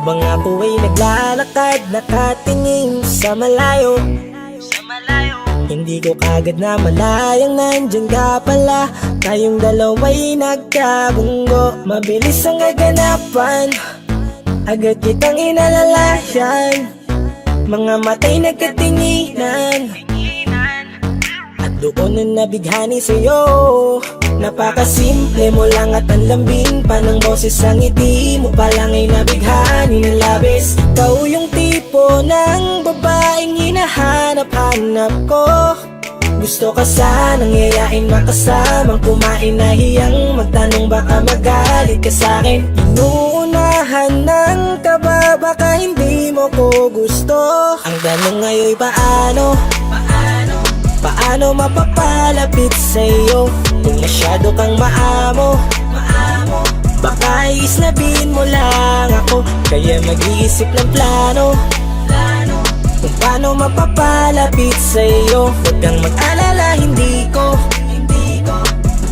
Habang ako ay naglalakad, nakatingin sa malayo, hindi ko kagad na malayang nandyan ka pala. Tayong dalawa'y nagkabunggo, mabilis ang kaganapan, agad kitang inalalayan. Mga matay nagkatinginan, at doon na nabighani sa'yo. Napakasimple mo lang at ang lambing pa ng boses. Ang ngiti mo pa lang ay nabighani ng labis. Ikaw yung tipo ng babaeng hinahanap-hanap ko. Gusto ka sanang yayain, makasamang kumain, nahiyang magtanong baka magalit ka sa'kin. Inuunahan ng kaba, baka hindi mo ko gusto. Ang tanong ngayon'y paano? Paano mapapalapit sa'yo kung masyado kang maamo? Baka islabin mo lang ako, kaya mag-iisip ng plano kung paano mapapalapit sa'yo. Huwag kang mag-alala, hindi ko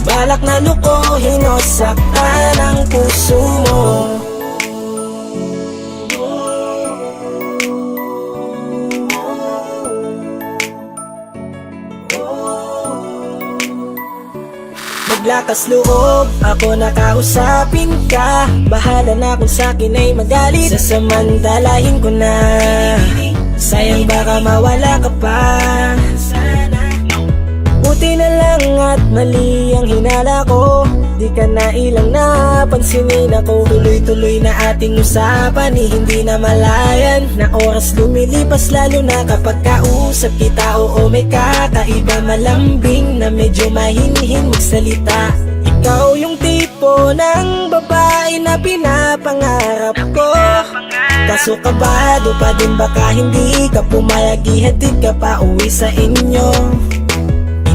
balak na lukuhin o saktan ang puso mo. Maglakas loob, ako nakausapin ka. Bahala na kung sa'kin ay magalit, sasamantalahin ko na. Sayang baka mawala ka pa. Buti na lang at mali ang hinala ko, di ka na ilang napansinin ako. Tuloy-tuloy na ating usapan, hindi na malayan. Na oras lumilipas lalo na kapag kausap kita. Oo, may kakaiba, malambing na medyo mahinhin magsalita. Ikaw yung tipo ng babae na pinapangarap ko. Kaso kabado pa din, baka hindi ka pumayag, ihatid ka pa uwi sa inyo.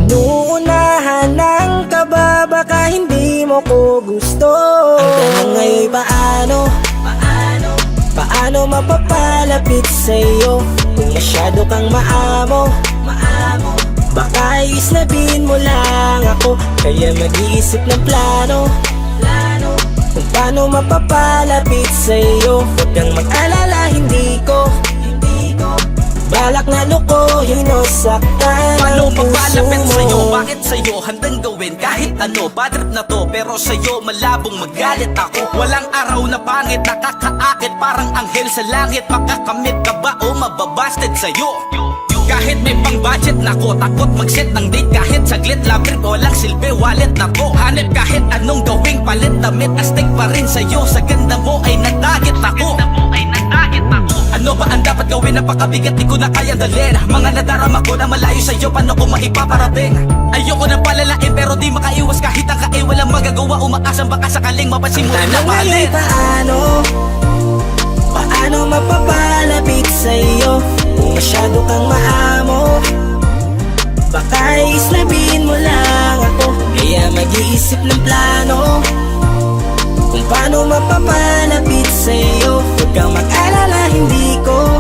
Inuunahan ng kaba, baka hindi mo ko gusto. Ang tanong ngayon'y paano? Paano mapapalapit sa'yo kung masyado kang maamo? Baka islabin mo lang ako, kaya mag-iisip ng plano kung paano mapapalapit sa'yo. Huwag kang mag-alala, hindi ko balak na lukuhin o saktan Paano ang puso mapalapit mo. sa'yo? Bakit sa'yo handang gawin kahit ano? Bad trip na to, pero sa'yo malabong magalit ako. Walang araw na pangit, nakakaakit parang anghel sa langit. Makakamit ka ba o mababasted sa'yo? Kahit may pang budget na ko, takot mag-set ng date kahit saglit. Love trip, walang silbi, wallet na to. Hanip kahit anong gawing palit, damit astig pa rin sa'yo. Sa ganda mo ay nagtagit ako. Ano ba ang dapat gawin? Napakabigat, di ko na kayang dalhin. Mga nadarama ko na malayo sa'yo, paano ko maipaparating? Ayoko na palalain pero di makaiwas kahit ang kae. Walang magagawa, umaasang baka sakaling mapansin mo rin na mahalin. Paano mapapalapit sa'yo kung masyado kang maamo? Baka islabin mo lang ako, kaya mag-iisip ng plano kung paano mapapalapit sa'yo. Huwag kang mag-alala, hindi ko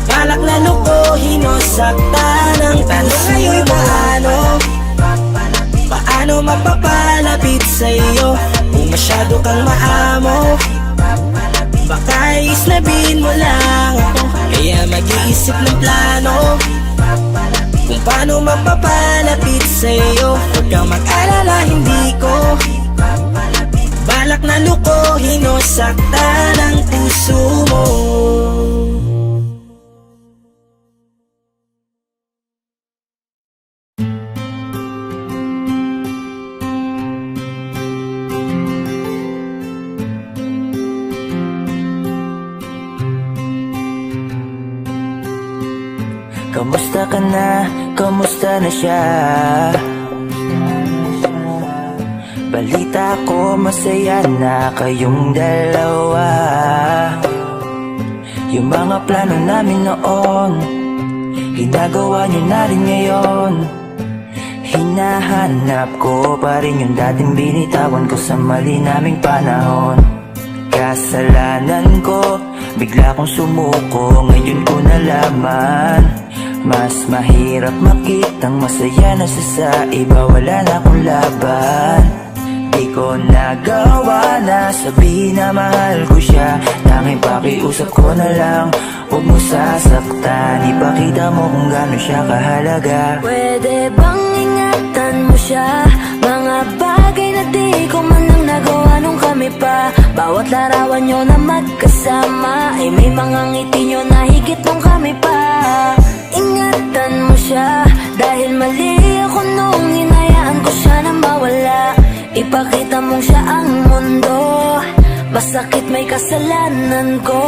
balak na lukuhin o saktan ang tanong ngayon'y paano mapapalapit sa'yo kung masyado kang maamo? Baka islabin mo lang ako, kaya mag-iisip ng plano kung paano mapapalapit sa'yo. Huwag kang mag-alala, hindi ko balak na lukuhin o saktan ang puso mo. Kamusta ka na? Kamusta na siya? Balita ko masaya na kayong dalawa. Yung mga plano namin noon, ginagawa nyo na rin ngayon. Hinahanap ko pa rin yung dating binitawan ko sa mali naming panahon. Kasalanan ko, bigla kong sumuko, ngayon ko nalaman. Mas mahirap makitang masaya na sa iba, wala na akong laban. Di ko nagawa na sabihin na mahal ko siya. Tanging pakiusap ko na lang, huwag mo sasaktan. Ipakita mo kung gaano siya kahalaga. Pwede bang ingatan mo siya? Mga bagay na di ko man lang nagawa nung kami pa. Bawat larawan nyo na magkasama ay may mga ngiti nyo na higit nung kami pa. Ingatan mo siya, dahil mali ako nung hinayaan ko siya na mawala. Ipakita mong siya ang mundo, masakit may kasalanan ko.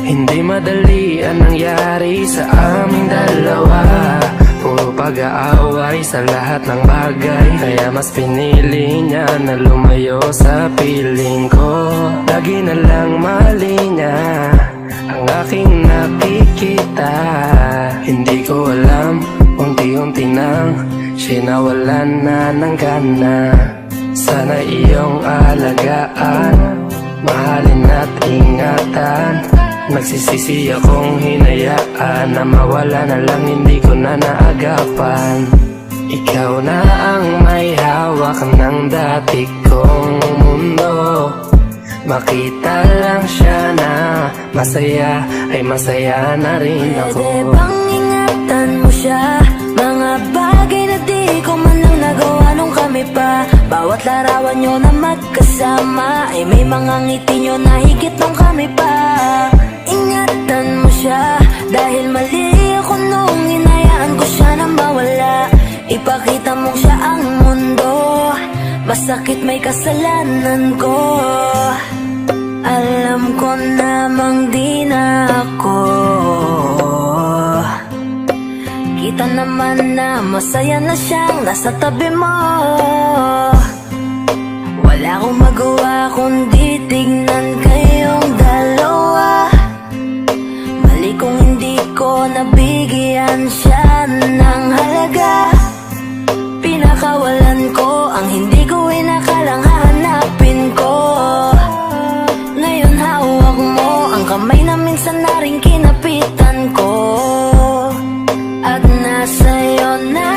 Hindi madali ang nangyari sa aming dalawa. Puro pag-aaway sa lahat ng bagay, kaya mas pinili niya na lumayo sa piling ko. Lagi na lang mali niya ang aking nakikita. Hindi ko alam, unti-unti nang sinawalan na ng gana. Sana iyong alagaan, mahalin at ingatan. Nagsisisi akong hinayaan na mawala na lang, hindi ko na naagapan. Ikaw na ang may hawak ng dati kong mundo. Makita lang siya na masaya, ay masaya na rin ako. Pwede bang ingatan mo siya? Mga bagay na di ko man lang nagawa nung kami pa. Bawat larawan nyo na magkasama ay may mga ngiti nyo na higit nung kami pa. Ingatan mo siya, dahil mali ako nung hinayaan ko siya na mawala. Ipakita mong siya ang mundo, masakit may kasalanan ko. Alam ko namang di na ako. Kita naman na masaya na siyang nasa tabi mo. Wala akong magawa kundi tignan kayong dalawa. Mali kung hindi ko nabigyan siya ng halaga. Pinakawalan ko ang hindi ko inakalang hahanapin ko. Ngayon hawak mo ang kamay na minsan na rin kinapitan ko. At nasa'yo na.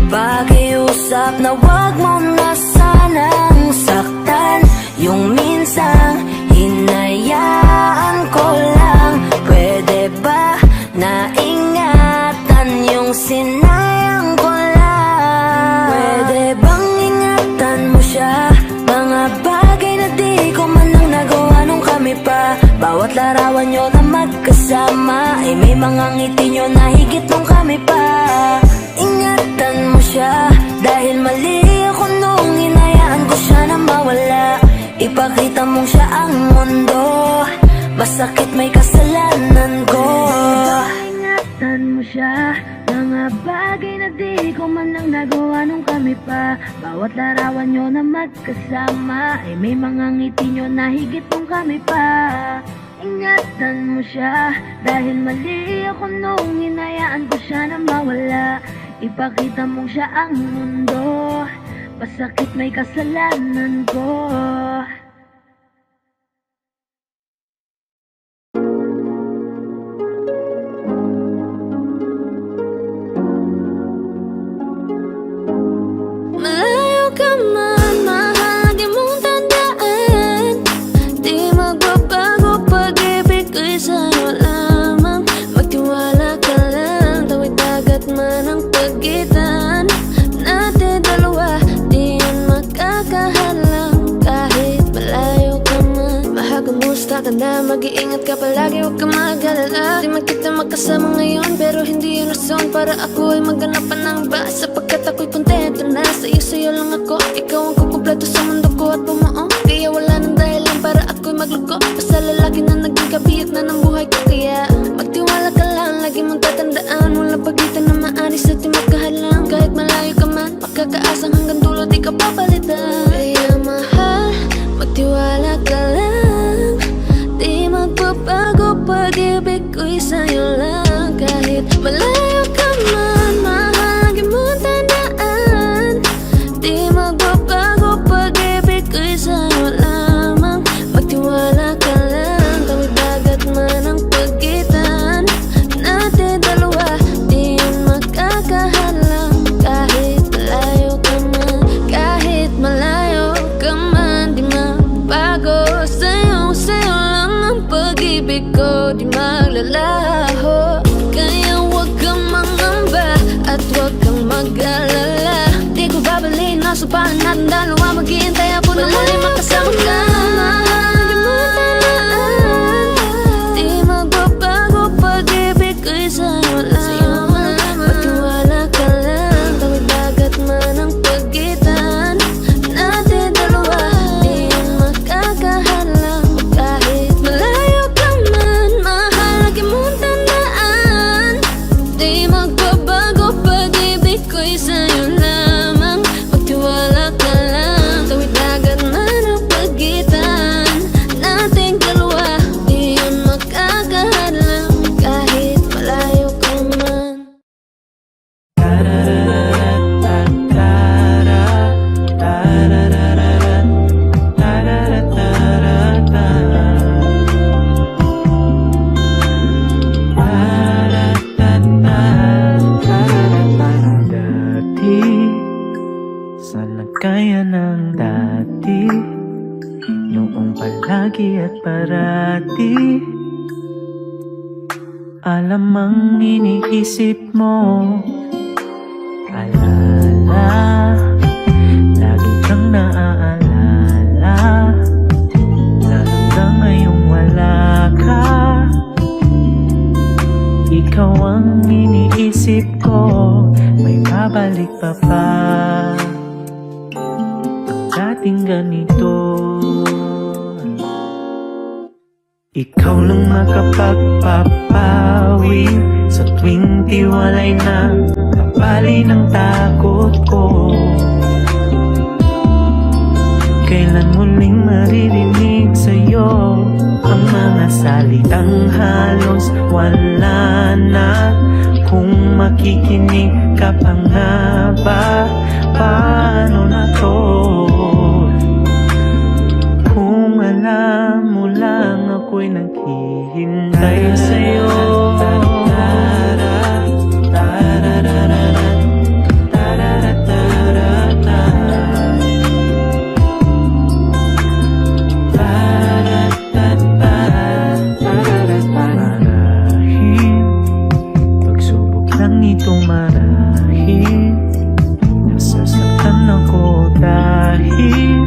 Pakiusap na wag mo na sanang saktan. Yung minsang hinayaan ko lang. Pwede ba na ingatan yung sinayang ko lang? Pwede bang ingatan mo siya? Mga bagay na di ko man lang nagawa nung kami pa. Bawat larawan nyo na magkasama ay may mga ngiti nyo na higit nung kami pa. Ingatan mo siya, dahil mali ako nung hinayaan ko siya na mawala. Ipakita mong siya ang mundo, masakit may kasalanan ko. Ingatan mo siya, mga bagay na di ko man lang nagawa nung kami pa. Bawat larawan nyo na magkasama ay may mga ngiti nyo na higit nung kami pa. Ingatan mo siya, dahil mali ako nung hinayaan ko siya na mawala. Ipakita mong siya ang mundo, masakit may kasalanan ko. Malayo ka man, mahal, di mong tandaan. Di magbabago pag-ibig ko'y sa'yo lamang. Magtiwala ka lang, tawid dagat man ang pagitan natin dalawa. Di yan makakahalang kahit malayo ka man. Mahal, kumusta ka na? Mag-iingat ka palagi, huwag ka mag-alala. Di man kita magkasama ngayon, pero hindi yun rason para ako ay magganapan ng iba. Sapagkat ako'y kontento na sa'yo lang ako. Ikaw ang kukumpleto sa mundo ko at bumuo. Kaya wala nang dahilan para ako'y magluko. Basta lalaki na naging kabiyak na ng buhay ko. Kaya magtiwala ka lang, lagi mong tatandaan. Walang pagitan na maanis at di magkahalang. Kahit malayo ka man, makakaasang hanggang dulo di ka papalitan. Kaya mahal, magtiwala ka lang. Di magbabago pag-ibig ko'y sa'yo lang. Kahit malayo ka man, mahal, lagi mong tandaan. Di magbabago pag-ibig ko'y sa'yo lamang. Magtiwala ka lang, tawid dagat man ang pagitan natin dalawa. Di yun makakahalang laho. Kaya huwag kang mangamba at huwag kang mag-alala. Di ko babaliin, nasupahan natin dalawa. Maghihintay ako na muli makasama ka. Mahal mo talaan, di magbabago pag-ibig ko'y sa'yo lang. Magtiwala ka lang, tawid dagat man ang pagitan natin dalawa. Di yan makakahalang kahit malayo ka man. Mahal, lagi mong tandaan, di magbabago pag-ibig ko'y sa'yo lamang. Magtiwala ka lang, tawid dagat man ang pagitan nating dalawa. Di yan makakahalang kahit malayo ka man. Dati, sana kaya ng dati, noong palagi at parati. Alam ang iniisip mo, alala, lagi kang naaalala, lalo na ngayong wala ka. Ikaw ang iniisip ko, may babalik pa ba ang dating ganito? Ikaw lang makapagpapawi sa tuwing tiwalay na kapali ng takot ko. Kailan muling maririnig sa'yo ang mga salitang halos wala na? Kung makikinig ka pa nga ba, paano na to? Kung alam mo lang ako'y naghihintay sa'yo. Marahil pagsubok lang ito, marahil nasasaktan ako dahil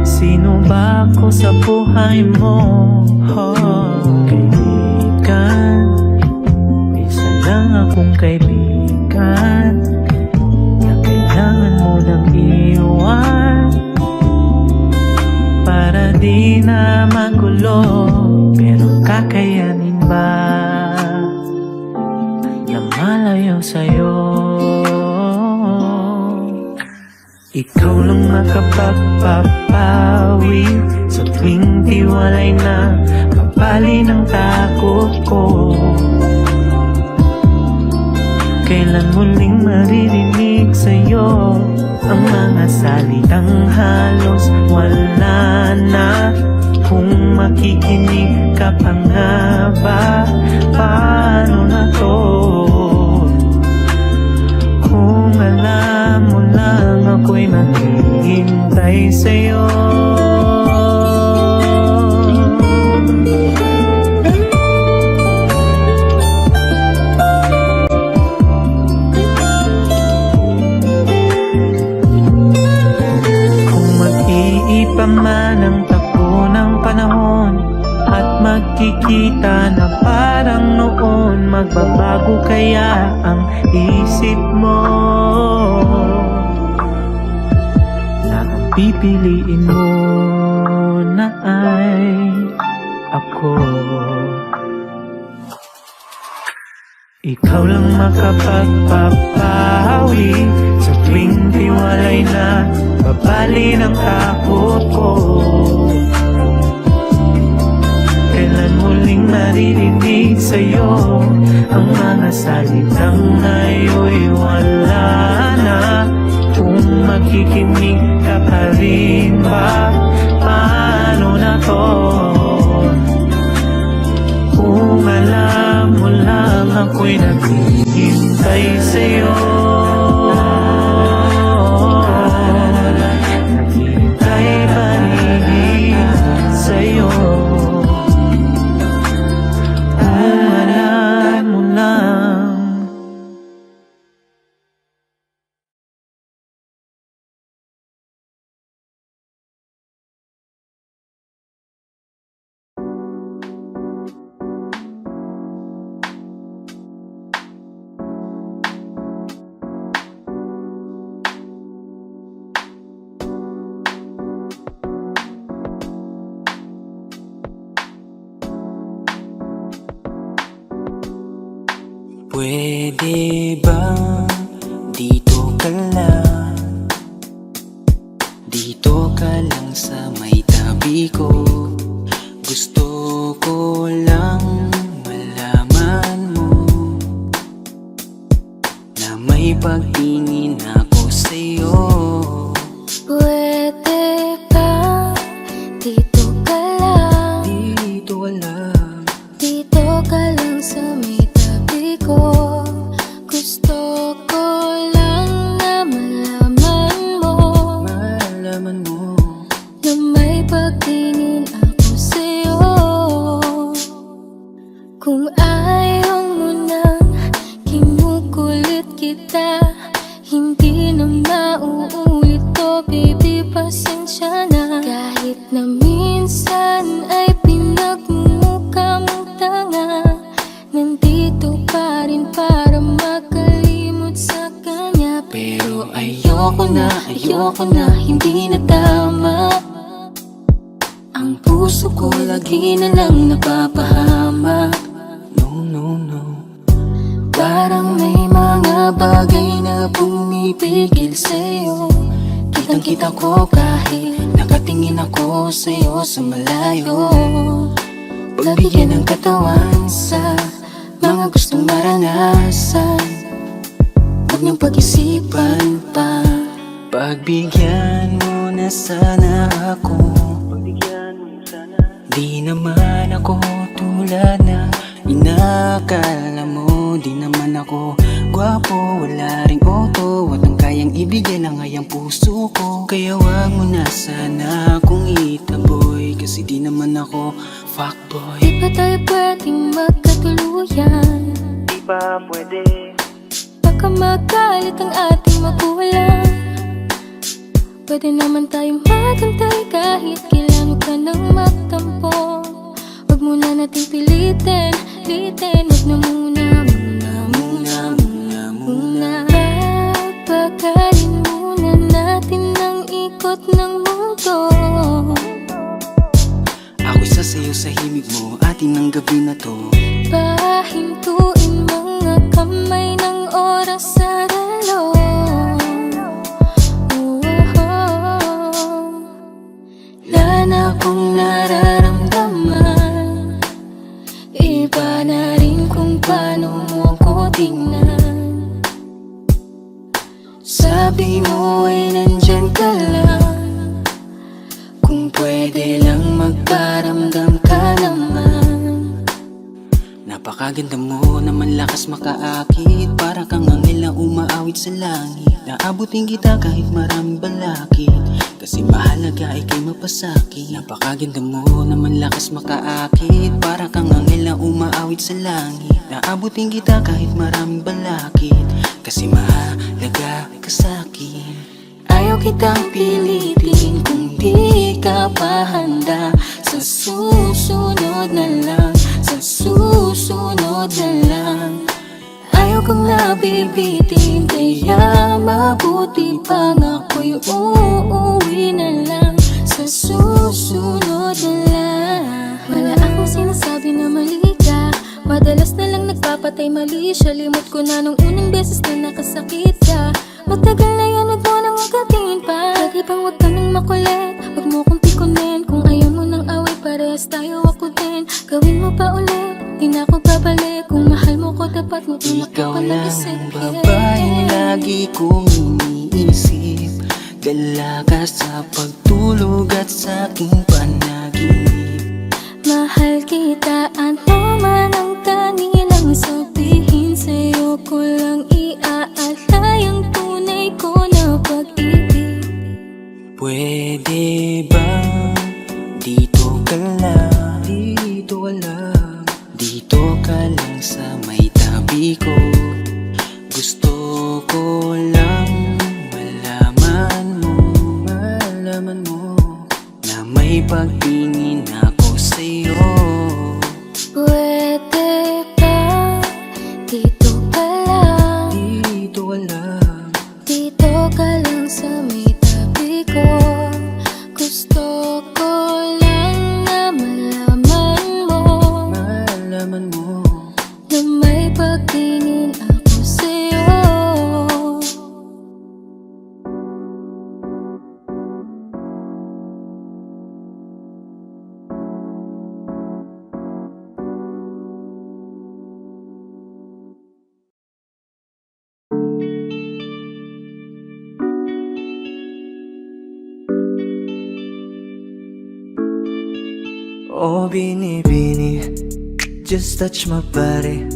sino ba ako sa buhay mo? Kaibigan, isa lang akong kaibigan na kailangan mo nang iwan para di na magulo. Pero kakayanin ba na malayo sa'yo? Ikaw lang makapagpapawi sa tuwing tiwalay na kapali ng takot ko. Kailan muling maririnig sa'yo ang mga salitang halos wala na? Kung makikinig ka pa nga ba, paano na to? Kung alam mo lang ako'y naghihintay sa'yo. Kung mag-iipa man ang takbo ng panahon at magkikita na parang noon, magbabago kaya ang isip mo na ang pipiliin mo na ay ako? Ikaw lang makapagpapawi sa tuwing tiwalay na babali ng takot ko. Kailan muling maririnig sa'yo ang mga salitang ngayon'y wala na? Kung makikinig ka pa rin ba, paano na to? Kung alam mo lang ako'y naghihintay sa'yo. Naghihintay pa rin sa'yo. Pwede bang dito ka lang? Dito ka lang sa may tabi ko. Gusto ko lang malaman mo na may pagtingin ako sa'yo. Pwede ba dito ka lang? Dito ka lang. Dito ka lang sa may tabi ko. Gusto ko lang na malaman mo Malaman mo na may pagtingin ako sa'yo. Kung ayaw mo nang kinukulit kita, hindi na mauulit to, baby, pasensya na. Kahit na minsan ay pinagmumukha mong tanga, nandito pa rin para makalimot sa kanya. pero ayoko na, hindi na tama. Ang puso ko lagi na lang napapahama. No, no, no. Parang may mga bagay na pumipigil sa'yo. Kitang-kita ko kahit Nakatingin ako sa'yo sa malayo. pagbigyan ng katawan sa mga gustong maranasan. Huwag niyong pag-isipan pa. Pagbigyan mo na sana ako. Di naman ako tulad na inakala mo. Di naman ako gwapo, wala ring auto, at ang kayang ibigay lang ay ang puso ko. Kaya wag mo na sana akong itaboy, kasi di naman ako fuckboy. Di ba tayo pwedeng magkatuluyan? Di ba pwede? Baka magalit ang ating magulang. Pwede naman tayong magantay kahit kailan ka nang magtampo. Huwag mo na natin pilitin, huwag na muna. Papagalin muna natin ang ikot ng mundo. Ako'y sasayaw sa himig mo, atin ang gabi na to. Pahintuin mga kamay ng oras sa relo. Wala na akong nararamdaman. Iba na rin kung paano mo ko tingnan. Sabi mo ay nandyan ka lang. Kung pwede lang magparamdam ka naman. Napakaganda mo naman, lakas makaakit. Para kang anghel na umaawit sa langit. Naabutin kita kahit maraming balakid, kasi mahalaga ay kay mapasakit. Napakaganda mo naman, lakas makaakit. Para kang anghel na umaawit sa langit. Naabutin kita kahit maraming balakid, kasi mahalaga ka sa'kin. Ayaw kitang pilitin kung di ka pa handa. Sa susunod na lang, sa susunod na lang. Ayaw kong nabibitin, kaya mabuti pang ako'y uuwi na lang. Sa susunod na lang. Wala akong sinasabi na mali ka. Madalas na lang nagpapatay mali siya. Limot ko na nung unang beses na nakasakit ka. Matagal na yan, huwag mo nang magkatingin pa. Pwede bang huwag ka nang makulit? Huwag mo kong pikunin. Kung ayaw mo nang away, parehas tayo ako din. Gawin mo pa ulit, di na ako babalik. Kung mahal mo ko, dapat mo Ikaw lang ang babaeng lagi kong iniisip. Dala ka sa pagtulog at sa aking panaginip. mahal kita, ano man ang kanilang sabihin. Sa'yo ko lang iaalay ang tunay ko na pag-ibig. Pwede bang dito ka lang? Dito ka lang. Dito ka lang sa may tabi ko. Gusto ko lang malaman mo na may pagtingin ako sa'yo. Oh, binibini, just touch my body.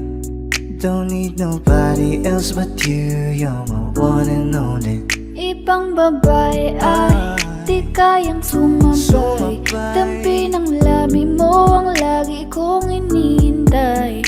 Don't need nobody else but you. You're my one and only. Ibang babae ay di kayang sumabay. Dampi ng labi mo ang lagi kong inihintay.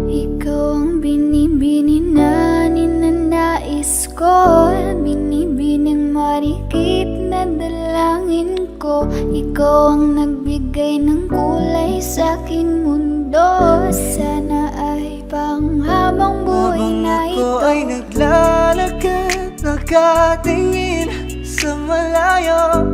Ikaw ang binibini na ninanais ko, binibining marikit na dalangin ko. Ikaw ang nagbigay ng kulay sa aking mundo. Sana ay panghabang buhay na Habang ako ito. ay naglalakad, nakatingin sa malayo,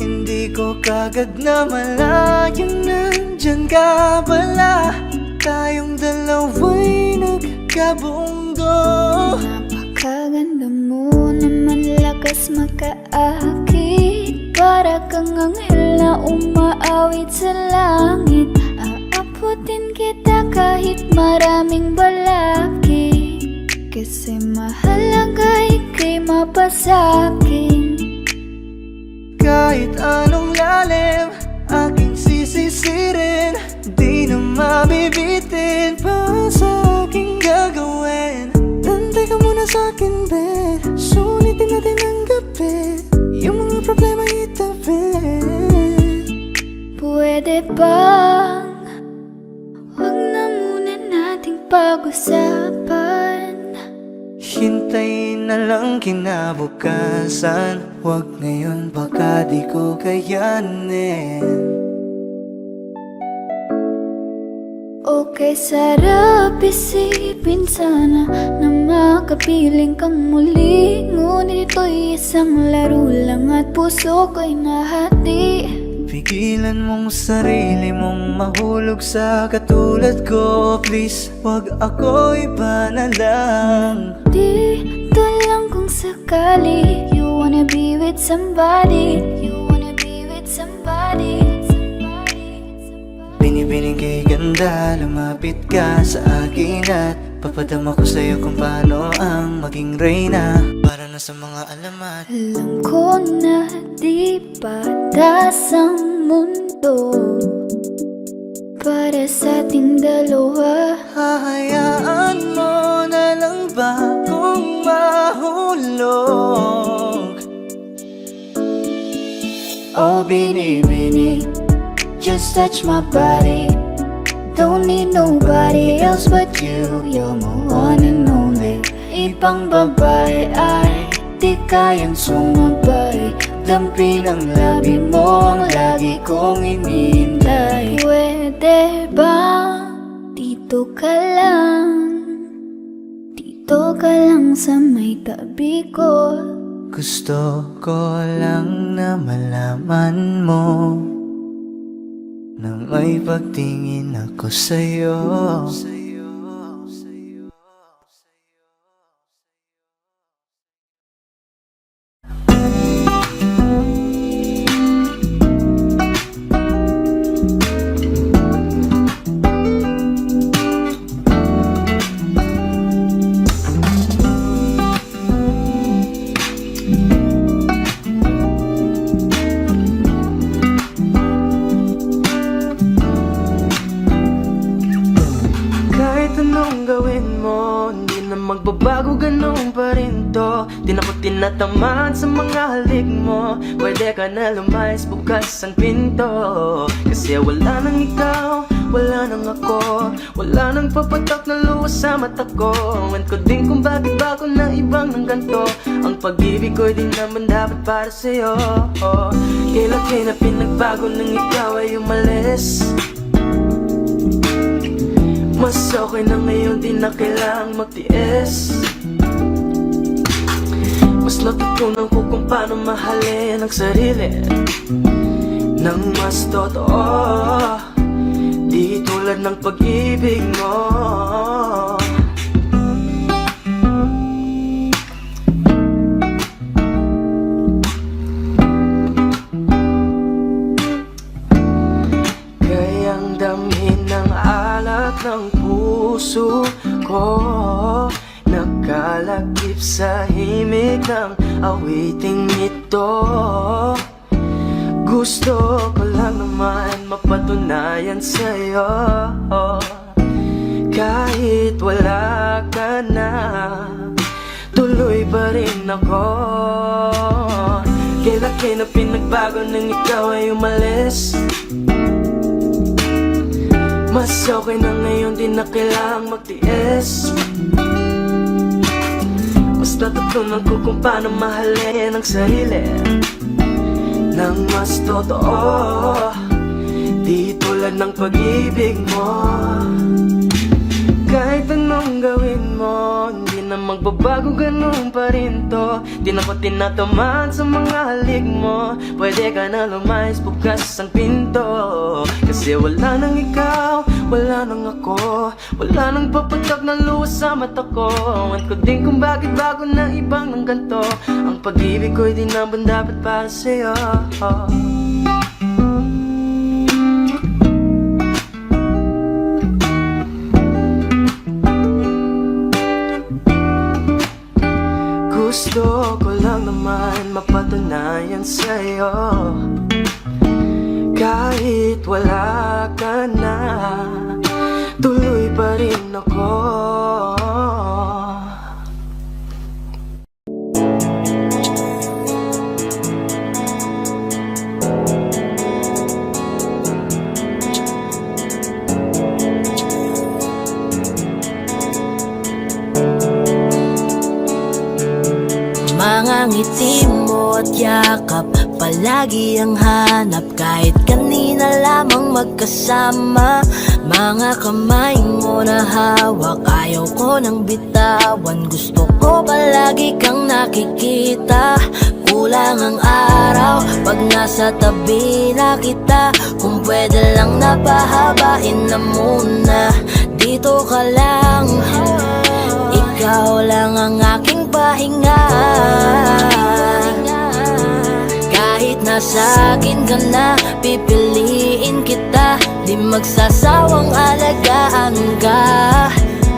hindi ko kagad na malayo, nandyan ka pala. Tayong dalawa'y nagkabunggo. Napakaganda mo naman, lakas makaakit. Para kang anghel na umaawit sa langit. Aabutin kita kahit maraming balakid, kasi mahalaga ika'y mapasakin. Kahit anong lalim, aking sisisirin, di na mabibitin pa sa aking gagawin. Nantay ka muna sa akin, babe. Sulitin natin ang gabi, yung mga problema itabi. Pwede bang wag na muna nating pag-usapan? Hintayin na lang kinabukasan, wag ngayon baka di ko kayanin. Okay, sarap isipin sana na makapiling kang muli. Ngunit ito'y isang laro lang at puso ko'y nahati. Pigilan mong sarili mong mahulog sa katulad ko. Please, wag ako, iba na lang. Dito lang kung sakali you wanna be with somebody. You wanna be with somebody. Binibining kay ganda, lumapit ka sa akin at papadama ko sa'yo kung paano ang maging reyna. Para na sa mga alamat. Alam ko na di patas ang mundo para sa ating dalawa. Hahayaan mo na lang ba kung mahulog? Oh, binibini, just touch my body. Don't need nobody else but you. You're my one and only. Ibang babae ay di kayang sumabay. Dampi ng labi mo ang lagi kong inihintay. Pwede ba dito ka lang? Dito ka lang sa may tabi ko. Gusto ko lang na malaman mo na may pagtingin ako sa'yo. Kahit anong gawin mo, hindi na magbabago, ganun pa rin to. Di na ko tinatamaan sa mga halik mo. Pwede ka na lumayas, bukas ang pinto. Kasi wala nang ikaw, wala nang ako, wala nang papatak na luwas sa mata ko. Ewan ko din kung bakit ba ako na ibang ng ganto. Ang pag-ibig ko'y di naman dapat para sa'yo. Kailan na pinagbago nang ikaw ay umalis. Mas okay na ngayon, di na kailangang magtiis. Mas natutunan ko kung paano mahalin ang sarili nang mas totoo, di tulad ng pag-ibig mo. Kayang damhin ng alat ng puso ko, nakalakip sa himig ng awiting ito. Gusto ko lang naman mapatunayan sa'yo, kahit wala ka na, tuloy pa rin ako. Kailan na pinagbago nang ikaw ay umalis? Mas okay na ngayon, di na kailangang magtiis. Mas natutunan ko kung paano mahalin ang sarili nang mas totoo, di tulad ng pag-ibig mo. Kahit anong gawin mo, hindi na magbabago, ganun pa rin to. Di na ko tinatamaan sa mga halik mo. Pwede ka na lumayas, bukas ang pinto. Kasi wala nang ikaw, wala nang ako, wala nang papatak na luwas sa mata ko. At ko din kung bakit bago na ibang ng ganto. Ang pag-ibig ko'y di naman dapat para sa'yo. Gusto ko lang naman mapatunayan sa'yo, kahit wala ka na, tuloy pa rin ako. Mga ngiti mo at yakap, palagi ang hanap. Kahit kanina lamang magkasama, mga kamay mo na hawak, ayaw ko nang bitawan. Gusto ko palagi kang nakikita. Kulang ang araw pag nasa tabi na kita. Kung pwede lang napahabain na muna, dito ka lang. Ikaw lang ang aking pahinga. Kahit nasa akin ka na, pipiliin kita. Di magsasawang alagaan ka.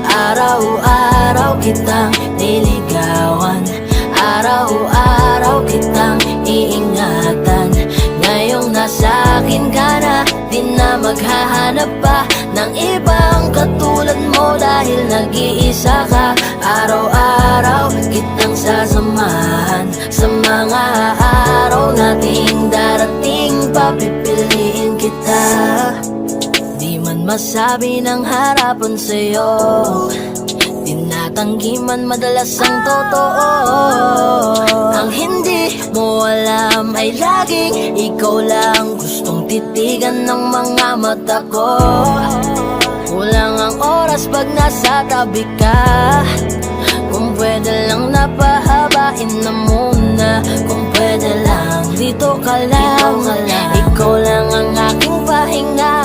Araw-araw kitang niligawan, araw-araw kitang iingatan. Ngayong nasa akin ka na, di na maghahanap pa ng ibang katulad mo. Dahil nag-iisa ka, araw-araw kitang sasamahan. Sa mga araw nating darating, papipiliin kita. Di man masabi ng harapan sa'yo, tinatanggi man madalas ang totoo. Ang hindi mo alam ay laging ikaw lang gustong titigan ng mga mata ko. Kulang ang oras pag nasa tabi ka. Kung pwede lang napahabain na muna. Kung pwede lang dito ka lang. Ikaw lang ang aking pahinga.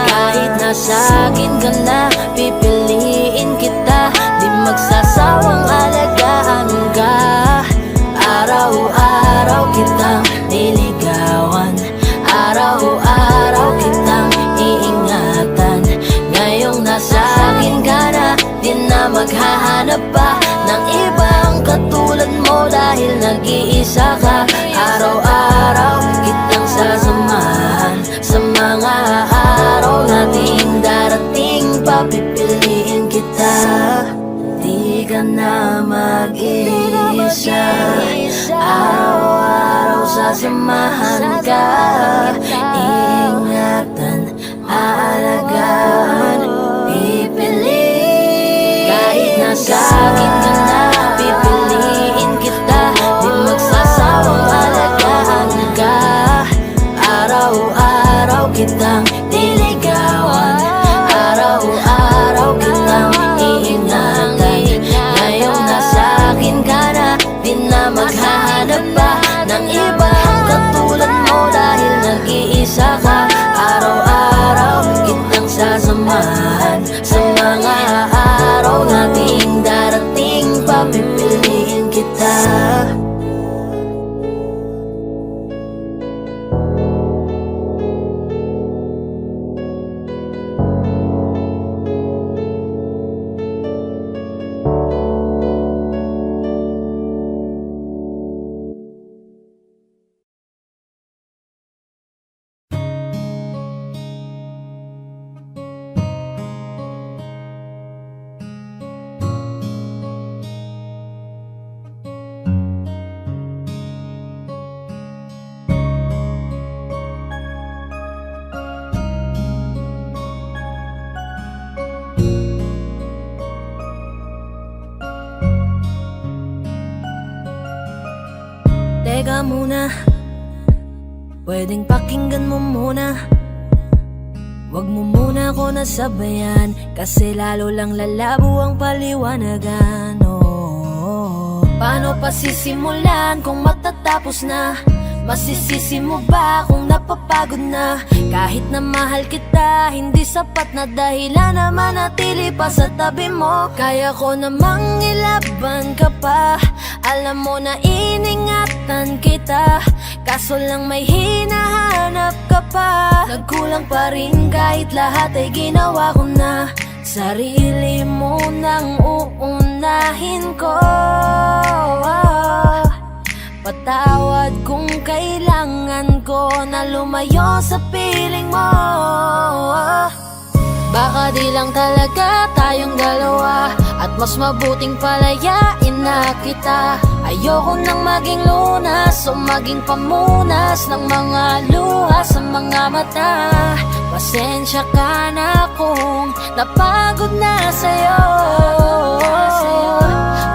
Kahit nasa akin ka na, pipiliin kita. Di magsasawang alagaan ka. Araw-araw kitang niligawan, araw-araw kitang iingatan. Ngayong nasa akin ka na, di na maghahanap pa ng ibang katulad mo. Dahil nag-iisa ka, araw-araw kitang sasamahan. Sa mga araw nating darating, papipiliin kita. Di ka na mag-iisa, araw-araw sasamahan ka. Ingatan, aalagaan, pipiliin. Kahit nasa akin ka na, pipiliin kita. Di magsasawang alagaan ka. Araw-araw kitang niligawan, araw-araw kitang iingatan. Ngayong nasa akin ka na, di na maghahanap pa ng ibang katulad mo. Dahil nag-iisa ka, araw-araw kitang sasamahan. Sa mga araw nating darating, papipiliin kita. muna, pwedeng pakinggan mo muna. Wag mo muna ako nasabayan, kasi lalo lang lalabo ang paliwanagan. Paano pa sisimulan kung matatapos na? Masisisi mo ba kung napapagod na? Kahit na mahal kita, hindi sapat na dahilan na manatili pa sa tabi mo. Kaya ko namang ilaban ka pa, alam mo na iningatan kita, kaso lang may hinahanap ka pa. Nagkulang pa rin kahit lahat ay ginawa ko na. Sarili mo nang uunahin ko. Patawad kung kailangan ko na lumayo sa piling mo. Baka di lang talaga tayong dalawa, at mas mabuting palayain na kita. Ayoko nang maging lunas o maging pamunas ng mga luha sa mga mata. Pasensya ka na kung napagod na sa'yo.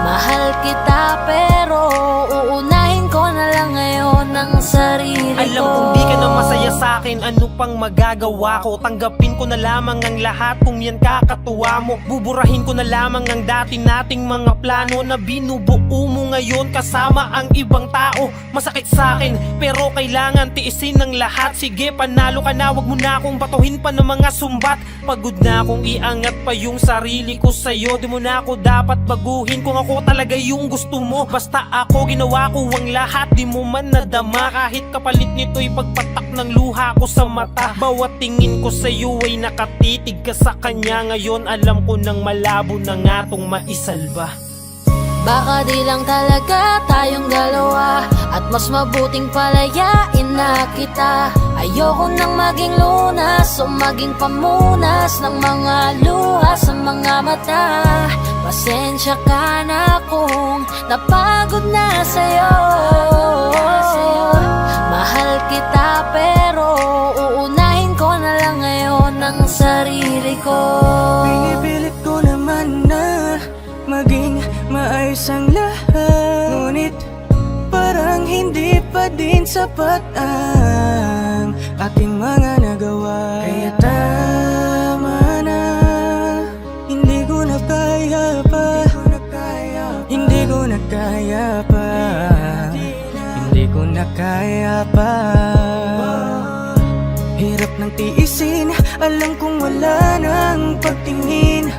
Mahal kita pero uunahin ko na lang ngayon ang sarili ko. Alam kong di ka na masaya sa'kin, ano pang magagawa ko? Tanggapin ko na lamang ang lahat kung yan kakatuwa mo. Buburahin ko na lamang ang dati nating mga plano na binubuo mo ngayon kasama ang ibang tao. Masakit sa'kin pero kailangan tiisin ng lahat. Sige, panalo ka na, wag mo na akong batuhin pa ng mga sumbat. Pagod na akong iangat pa yung sarili ko sa'yo. Di mo na ako dapat baguhin kung ako talaga yung gusto mo. Basta ako, ginawa ko ang lahat, di mo man nadama. Kahit kapalit nito'y pagpatak ng luha ko sa mata. Bawat tingin ko sa'yo ay nakatitig ka sa kanya. Ngayon alam ko nang malabo na nga tong maisalba. Baka di lang talaga tayong dalawa, at mas mabuting palayain na kita. Ayoko nang maging lunas o maging pamunas ng mga luha sa mga mata. Pasensya ka na kung napagod na sa'yo. Mahal kita pero uunahin ko na lang ngayon ang sarili ko. Pinipilit ko naman na maging maayos ang lahat, ngunit parang hindi pa din sapat ang ating mga nagawa. Kaya tama na, hindi ko na kaya pa, hindi ko na kaya pa, hindi ko na kaya pa. Hirap ng tiisin, alam kong wala nang pagtingin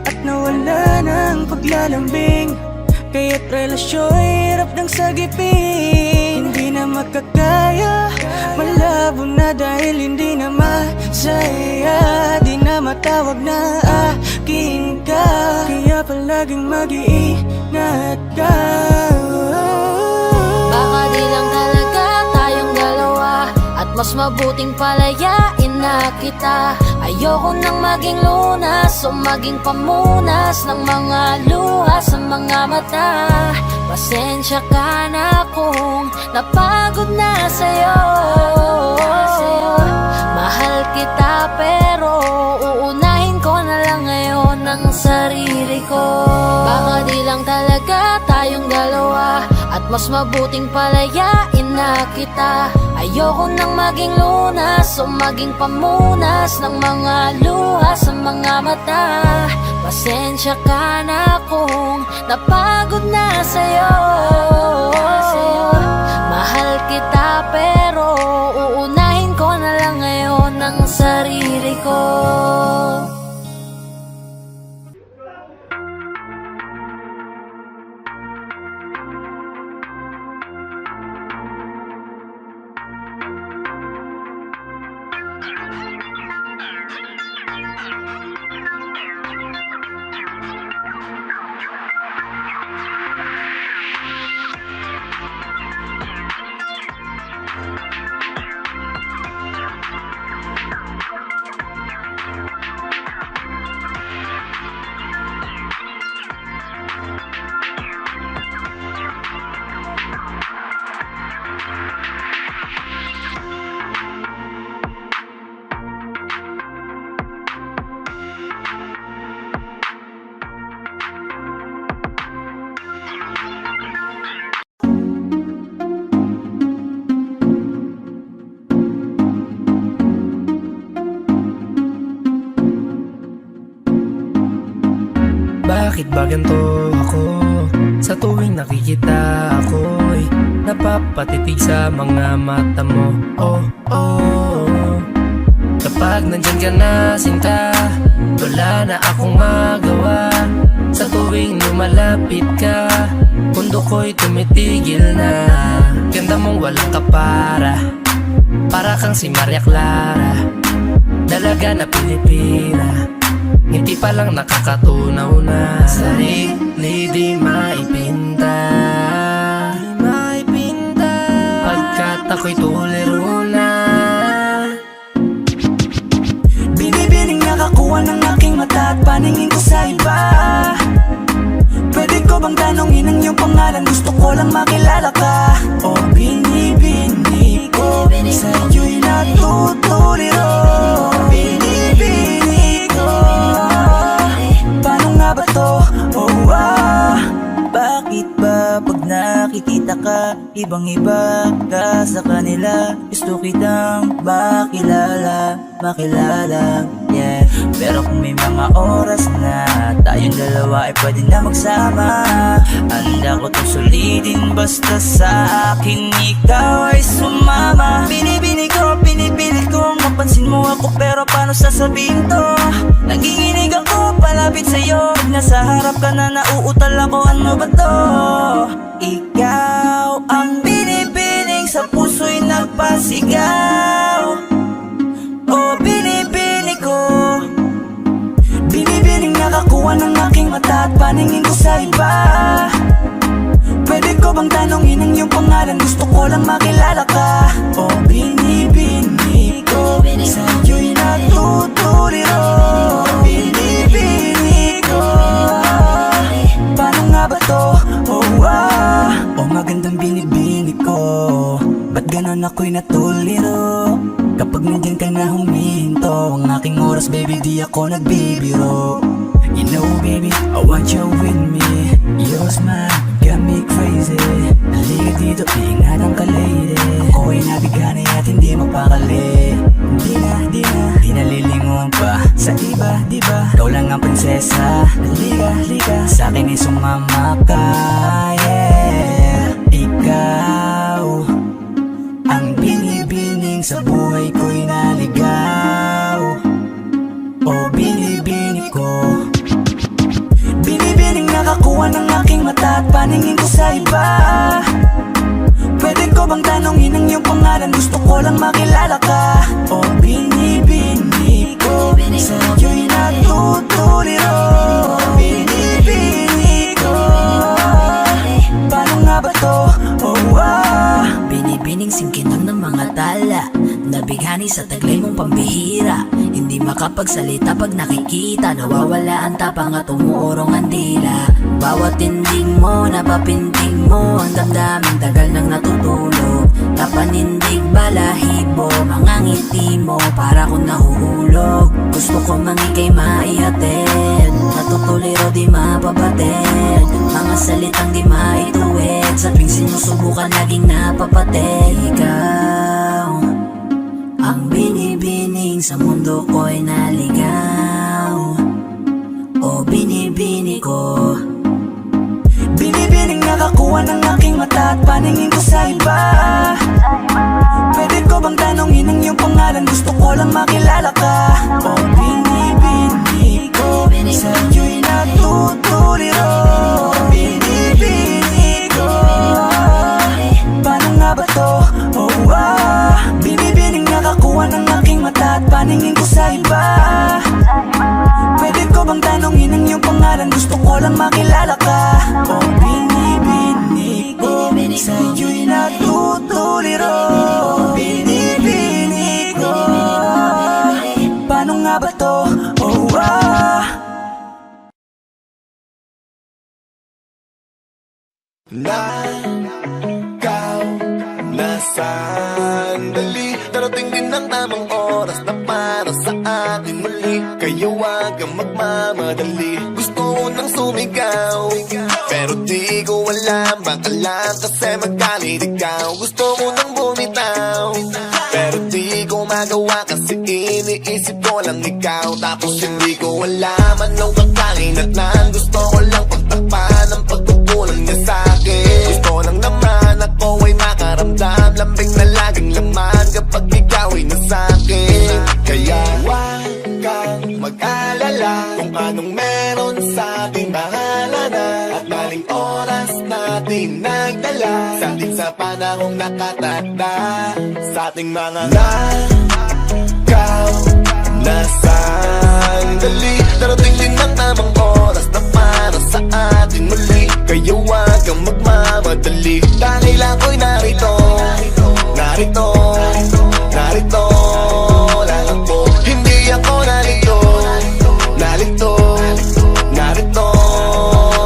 at nawala ng paglalambing. Kaya't relasyo'y hirap ng sagipin. Hindi na makakaya, malabo na dahil hindi na masaya. Di na matawag na akin ka, kaya palaging mag-iingat ka. Baka di lang talaga tayong dalawa, at mas mabuting palayain na kita. Ayoko nang maging lunas o maging pamunas ng mga luha sa mga mata. Pasensya ka na kung napagod na sa'yo. Mahal kita pero uunahin ko na lang ngayon ang sarili ko. Baka di lang talaga tayong dalawa, at mas mabuting palayain na kita. Ayoko nang maging lunas o maging pamunas ng mga luha sa mga mata. Pasensya ka na kung napagod na sa'yo. Mahal kita pero uunahin ko na lang ngayon ang sarili ko. bakit ba ganito ako? Sa tuwing nakikita ako'y napapatitig sa mga mata mo. Oh, oh. Kapag nandyan ka na sinta, wala na akong magawa. Sa tuwing lumalapit ka, mundo ko'y tumitigil na. Ganda mong walang kapara, para kang si Maria Clara, dalaga na Pilipina. Hindi pa lang nakakatunaw na sarili di maipinta. Pagkat ako'y tuliro na. Binibining nakakuha ng aking mata at paningin ko sa iba. Pwede ko bang tanongin ang iyong pangalan? Gusto ko lang makilala ka. O binibini ko, sa'yo'y natutuliro. Binibini ko, paano nga ba to? Oh, bakit ba pag nakikita ka, ibang-iba ka sa kanila? Gusto kitang makilala, yeah. Pero kung may mga oras na tayong dalawa ay pwede na magsama, handa ko itong sulitin basta sa akin ikaw ay sumama. Binibini ko, pinipilit kong mapansin mo ako, pero paano sasabihin to? Nanginginig ako palapit sa'yo, pag nasa harap ka na nauutal ako, ano ba to? Ikaw ang binibining sa puso'y nagpasigaw. O binibini ko, binibining nakakuha ng aking mata at paningin ko sa iba. Pwede ko bang tanongin ang iyong pangalan? Gusto ko lang makilala ka. O binibini ko, sa'yo'y natutuliro. Binibini ko, paano nga ba to? Oh, magandang binibini ko, ba't ganon ako'y natuliro? Kapag nandyan ka na huminto, ang aking oras baby di ako nagbibiro. You know baby, I want you with me. Your smile got me crazy. Halika dito, iingatan ka lady. Ako'y nabigani at hindi mapakali. Di na lilinguan pa sa iba, diba? Ikaw lang ang prinsesa. Halika, sa'kin ay sumama ka, yeah. Ikaw ang binibining sa buhay ko'y naligaw. O binibini ko, binibining nakakuha ng aking mata at paningin ko sa iba. Pwede ko bang tanongin ang iyong pangalan? Gusto ko lang makilala ka. O binibini ko, sa'yo'y natutuliro. Binibini ko, paano nga ba to? Binibining singkinang ng mga tala, nabighani sa taglay mong pambihira. Hindi makapagsalita pag nakikita, nawawala ang tapang at umuurong ang dila. Bawat tindig mo, napapintig mo, ang damdamin tagal nang natutulog. Tapanindig balahibo, mga ngiti mo, para kong nahuhulog. Gusto ko mangikay maihatid, natutuliro di mapabatid. Mga salitang di maituwid, sa tuwing sinusubukan laging napapatid. Ikaw ang binibining sa mundo ko'y naligaw. O binibini ko, binibining nakakuha ng aking mata at paningin ko sa iba. Pwede ko bang tanongin ang iyong pangalan? Gusto ko lang makilala ka. O binibini ko, sa'yo'y natutuliro. Binibini ko, paano nga ba to? Binibining nakakuha ng aking mata at paningin ko sa iba. Pwede ko bang tanongin ang iyong pangalan? Gusto ko lang makilala ka. O binibini ko, sa'yo'y natutuliro. Binibini ko, paano nga ba to? Nakaw na sandali, darating din ang tamang oras na para sa atin muli. Kaya wag kang magmamadali, gusto ko nang sumigaw, pero di ko alam, baka lang kasi magalit ikaw. Gusto ko nang bumitaw, pero di ko magawa kasi iniisip ko lang ikaw. Tapos hindi ko alam anong kakain at nan gusto ko lang pagtakpan ang pagkukulang niya sa'kin. Gusto lang naman ako ay makaramdam lambing na laging laman kapag ikaw ay nasa'kin. Kaya huwag kang mag-alala kung anong meron sa'ting bahala na. At maling oras natin nagdala sa ating sa panahong nakatakda sa ating mga nakaw na sandali. Darating din ang tamang oras na para sa atin muli. Kaya huwag kang magmamadali dahil ako'y narito, narito, narito lang ako. Hindi ako narito, narito, narito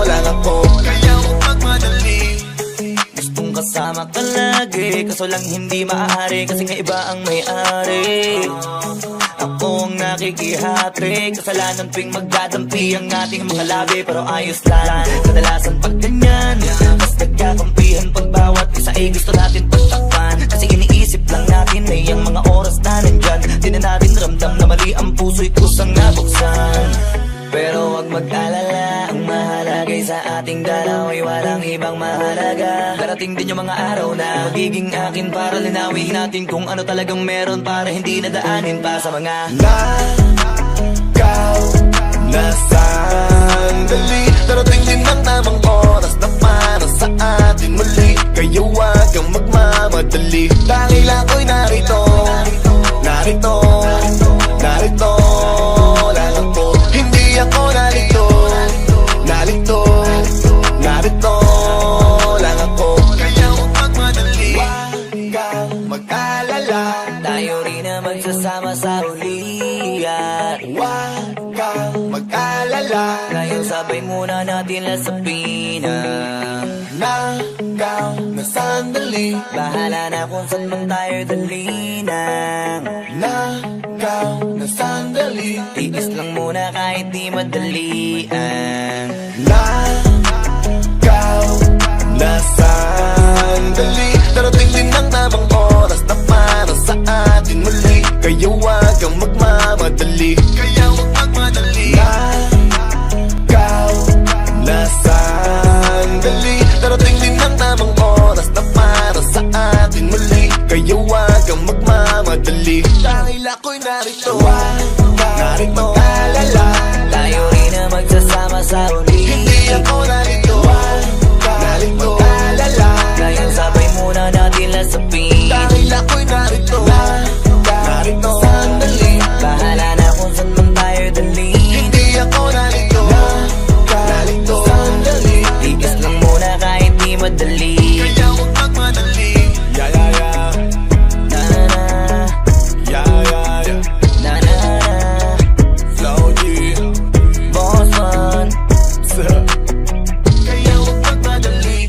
lang ako. Kaya huwag magmadali. Gustong kasama ka lagi, kaso lang hindi maaari kasi nga iba ang may-ari. Ako ang nakikihati, kasalanan tuwing magdadampi ang ating mga labi, pero ayos lang. Kadalasan pag ganyan, mas nagkakampihan pag bawat isa ay gusto natin pagtakpan. Kasi iniisip lang natin na yung mga oras na nandyan. Di na natin ramdam na mali ang puso'y kusang nabuksan. Pero huwag mag-alala, ang mahalagay sa ating dalaw ay walang ibang mahalaga. Darating din yung mga araw na magiging akin para linawin natin kung ano talagang meron, para hindi nadaanin pa sa mga nakaw na sandali. Darating din ang tamang oras na para sa atin muli. Kaya huwag kang magmamadali dahil ako'y narito, narito, narito lang ako. Hindi ako narito, narito, narito lang ako. Kaya huwag magmadali, huwag kang mag-alala. tayo rin na magsasama sa huli. At Huwag kang mag-alala, ngayon sabay muna natin lasapin ang nakaw na sandali. bahala na kung saan man tayo dalhin ang Nakaw na sandali. tiis lang muna kahit di madali ang Nakaw na sandali. Darating din ang tamang oras na para sa atin muli. Kaya huwag kang magmamadali, kaya huwag magmadali. Nakaw na sandali. Darating din ang tamang oras na para sa atin muli. Kaya huwag kang magmamadali dahil ako'y narito, narito mag-alala. tayo rin na magsasama sa huli. Hindi ako narito, narito mag-alala. Ngayon sabay muna natin lasapin Dahil ako'y narito, narito sandali. bahala na kung saan man tayo dalhin. Hindi ako narito, narito sandali. Tiis lang muna kahit di madali. Kaya huwag magmadali. Yeah, yeah, yeah. Na na Yeah, yeah, yeah. na na na. Flow G. Boss man. Kaya huwag magmadali.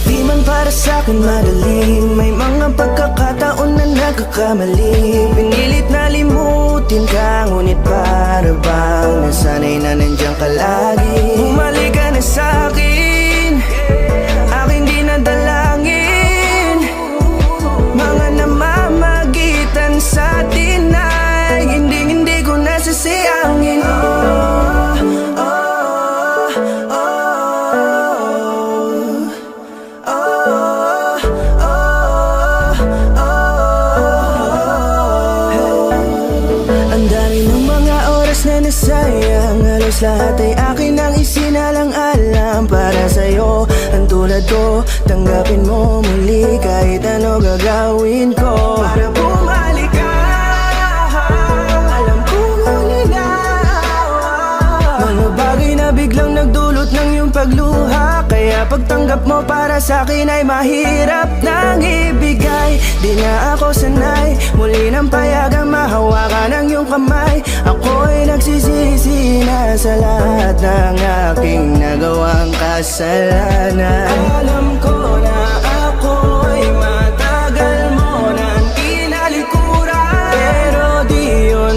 Di man para sa'kin madali, may mga pagkakataon na nagkakamali. Pinilit na limutin ka, ngunit para bang nasanay na nandiyan ka lagi. Bumalik ka na sa'kin, aking dinadalangin. Mga namamagitan sa atin ay hindi ko nasasayangin. Ang dami ng mga oras na nasayang, halos lahat ay akin ang isinalang-alam para sa'yo. Ang tulad ko, tanggapin mo muli kahit ano gagawin ko para bumalik ka. Alam kong ulinaw mga bagay na biglang nagdulot ng iyong pagluha. Kaya pagtanggap mo para sa'kin ay mahirap nang ibigay. Di na ako sanay, muli nang payagang mahawakan ang iyong kamay. Ako'y nagsisisi na sa lahat ng aking nagawang kasalanan. Alam ko na ako'y matagal mo nang kinalikuran, pero di yun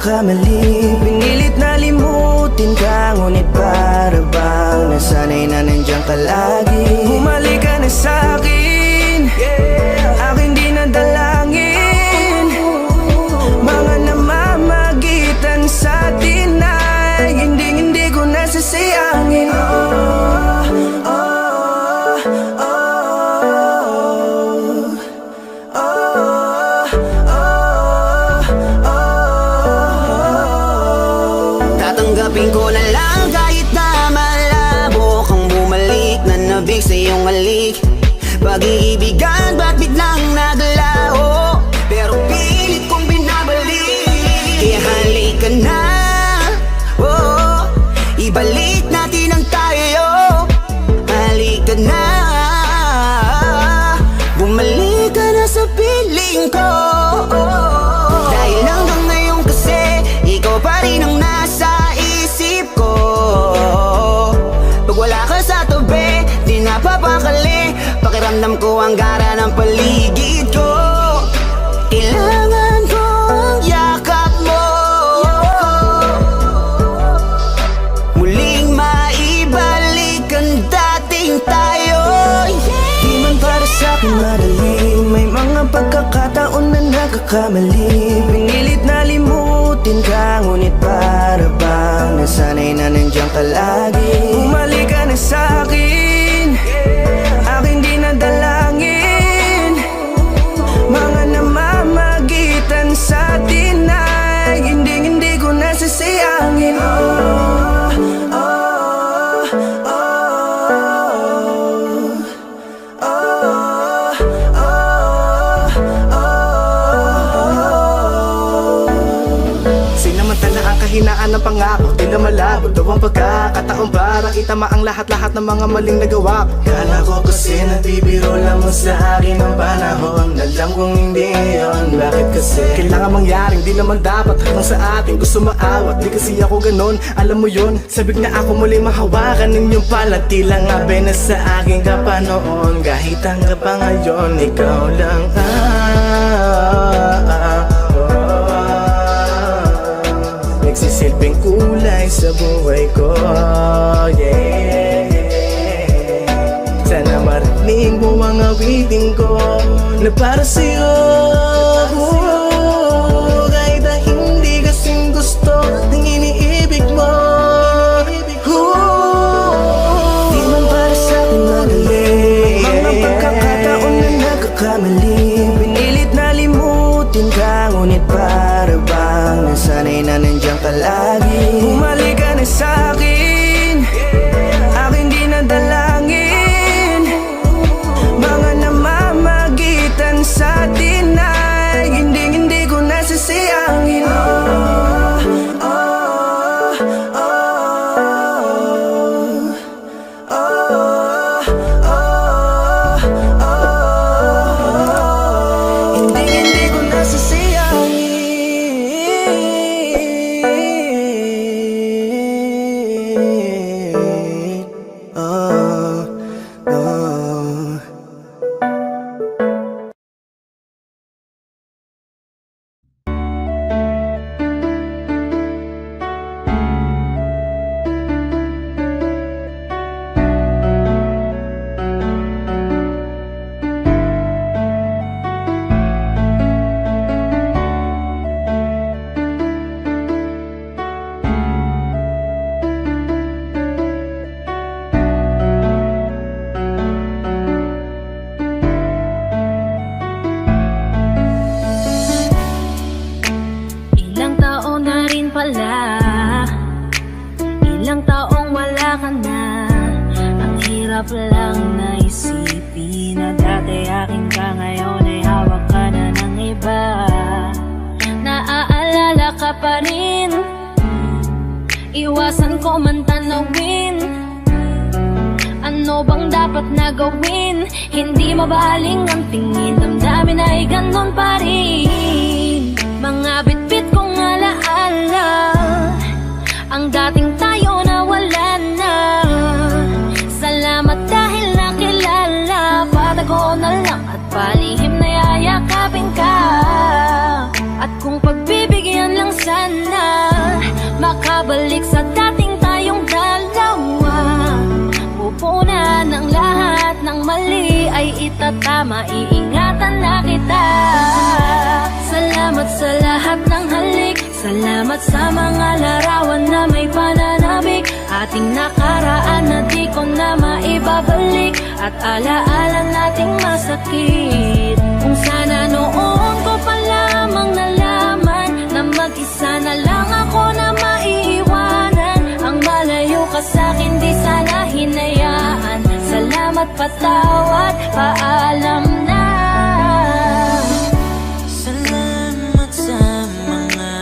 nagkakamali. Pinilit na limutin ka, ngunit para bang nasanay na nandiyan ka lagi. Bumalik ka na sa'kin, aking di nadalangin. Mga namamagitan sa'tin ay hindi ko nasasayangin. Tatanggapin ko na lang kahit na malabo kang bumalik na nabig sa iyong halik. Pag-iibigan ba't biglang naglaho, pero pilit kong binabalik. Kaya halika na, oh, ibalik natin ang tayo. Halika na, bumalik ka na sa piling ko. Dahil hanggang ngayon kasi ikaw pa rin ang nasa isip ko. Pag wala ka sa tabi, di napapakali. Pakiramdam ko ang gara ng paligid ko. Kailangan ko ang yakap mo, muling maibalik ang dating tayo. Di man para sa'kin madali, may mga pagkakataon na nagkakamali. Pinilit na limutin ka, ngunit para bang nasanay na nandiyan ka lagi. Bumalik ka na sa'kin, aking di nadalangin. Mga namamagitan sa'tin ay hindi ko nasasayangin. Sinamantala ang kahinaan ng pangako, di na malabo daw ang pagkakataon para itama ang lahat-lahat ng mga maling nagawa ko. Kala ko kasi nabibiro lamang sa akin ang panahon. Alam kong hindi yun, bakit kasi kailangan mangyaring di naman dapat hanggang sa atin gusto maawat. Di kasi ako ganon, alam mo yun. Sabik na ako muli mahawakan ninyong palat. Tila nga na sa akin ka pa noon. Kahit hanggang pa ngayon, ikaw lang nagsisilbing kulay sa buhay ko, yeah. Sana marinig mo ang awitin ko na para sa'yo, kahit na hindi kasing gusto ng iniibig mo. Di man para sa'kin madali, mga pagkakataon na nagkakamali. Pinilit na limutin ka, ngunit para bang nasanay na nandiyan ka lagi. Bumalik ka na sa'kin, aking di nadalangin. Mga namamagitan sa'tin ay hindi ko nasasayangin. Hindi ko nasasayangin. Ilang taon na rin pala, ilang taong wala ka na. Ang hirap lang na isipin na dati akin ka, ngayon ay hawak ka na ng iba. Naaalala ka pa rin, iwasan ko man tanawin. Ano bang dapat na gawin? Hindi mabaling ang tingin, damdamin ay ganon pa rin. Mga bitbit kong alaala, ang dating tayo na wala na. Salamat dahil nakilala, patago na lang at palihim na yayakapin ka. At kung pagbibigyan lang sana, itatama, iingatan na kita. Salamat sa lahat ng halik, salamat sa mga larawan na may pananabik. Ating nakaraan na di ko na maibabalik, at alaala nating masakit. Kung sana noon ko pa lamang nalaman na mag-isa na lang ako na maiiwanan. Ang malayo ka sa'kin di sana hinayaan. Salamat, patawad, paalam na. Salamat sa mga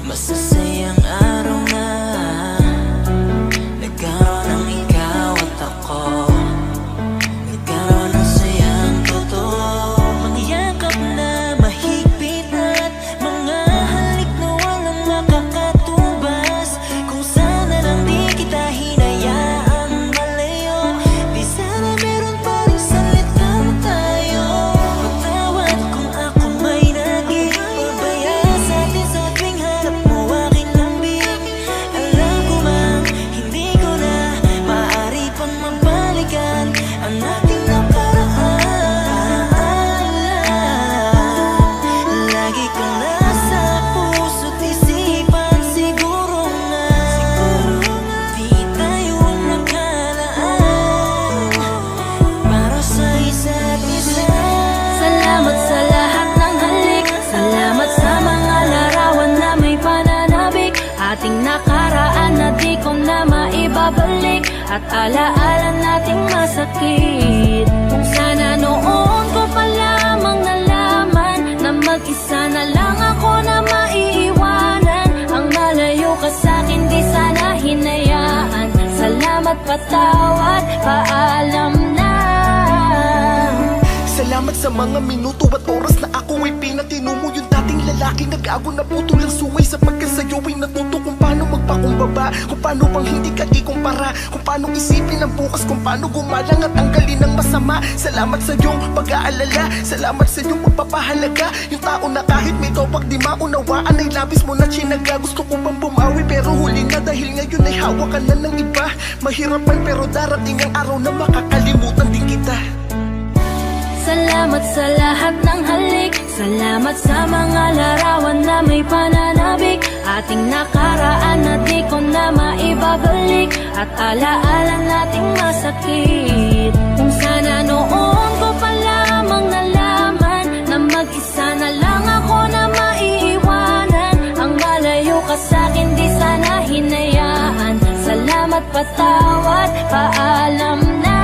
masasayang araw na nagkaroon ng ikaw at ako. Nagkaroon ng sayang totoo, mga yakap na mahigpit at mga halik na walang makakatubas. Kung sana lang di kita hinayaan malayo, di sana meron pa rin salita mo tayo. Patawad kung ako may naging pabaya sa atin sa tuwing harap mo aking lambing. Alam ko man, hindi ko na maaari pang mabalikan ang ating nakaraan. Lagi kang nasa puso't isipan, siguro nga di tayo ang nakalaan para sa isa't isa. Salamat sa lahat ng halik, salamat sa mga larawan na may pananabik. Ating nakaraan na di ko na maibabalik, at alaala nating masakit. Kung sana noon ko pa lamang nalaman na mag-isa na lang ako na maiiwanan. Ang malayo ka sa'kin di sana hinayaan. Salamat, patawad, paalam na. Salamat sa mga minuto at oras na ako ay pinatino mo. Yung dating lalaki nag-ago na puto lang suway, sapagkat sa'yo ay natuto kung paano magpakumbaba, kung paano bang hindi ka ikumpara, kung paano isipin ang bukas, kung paano gumalang at tanggalin ang masama. Salamat sa iyong pag-aalala, salamat sa iyong pagpapahalaga. Yung tao na kahit may topag di maunawaan ay labis mo na tsinaga. Gusto ko pang bumawi pero huli na, dahil ngayon ay hawak ka na ng iba. Mahirapan pero darating ang araw na makakalimutan din kita. Salamat sa lahat ng halik, salamat sa mga larawan na may pananabik. Ating nakaraan na di ko na maibabalik, at alaala nating masakit. Kung sana noon ko pa lamang nalaman na mag-isa na lang ako na maiiwanan. Ang malayo ka sa'kin di sana hinayaan. Salamat, patawad, paalam na.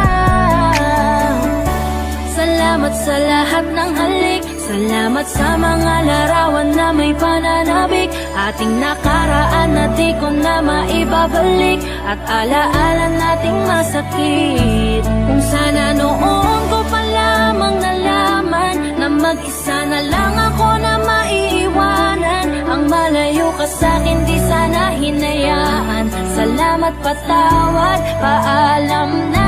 Salamat sa lahat ng halik, salamat sa mga larawan na may pananabik. Ating nakaraan na di ko na maibabalik, at alaala nating masakit. Kung sana noon ko pa lamang nalaman na mag-isa na lang ako na maiiwanan. Ang malayo ka sa'kin di sana hinayaan. Salamat, patawad, paalam na.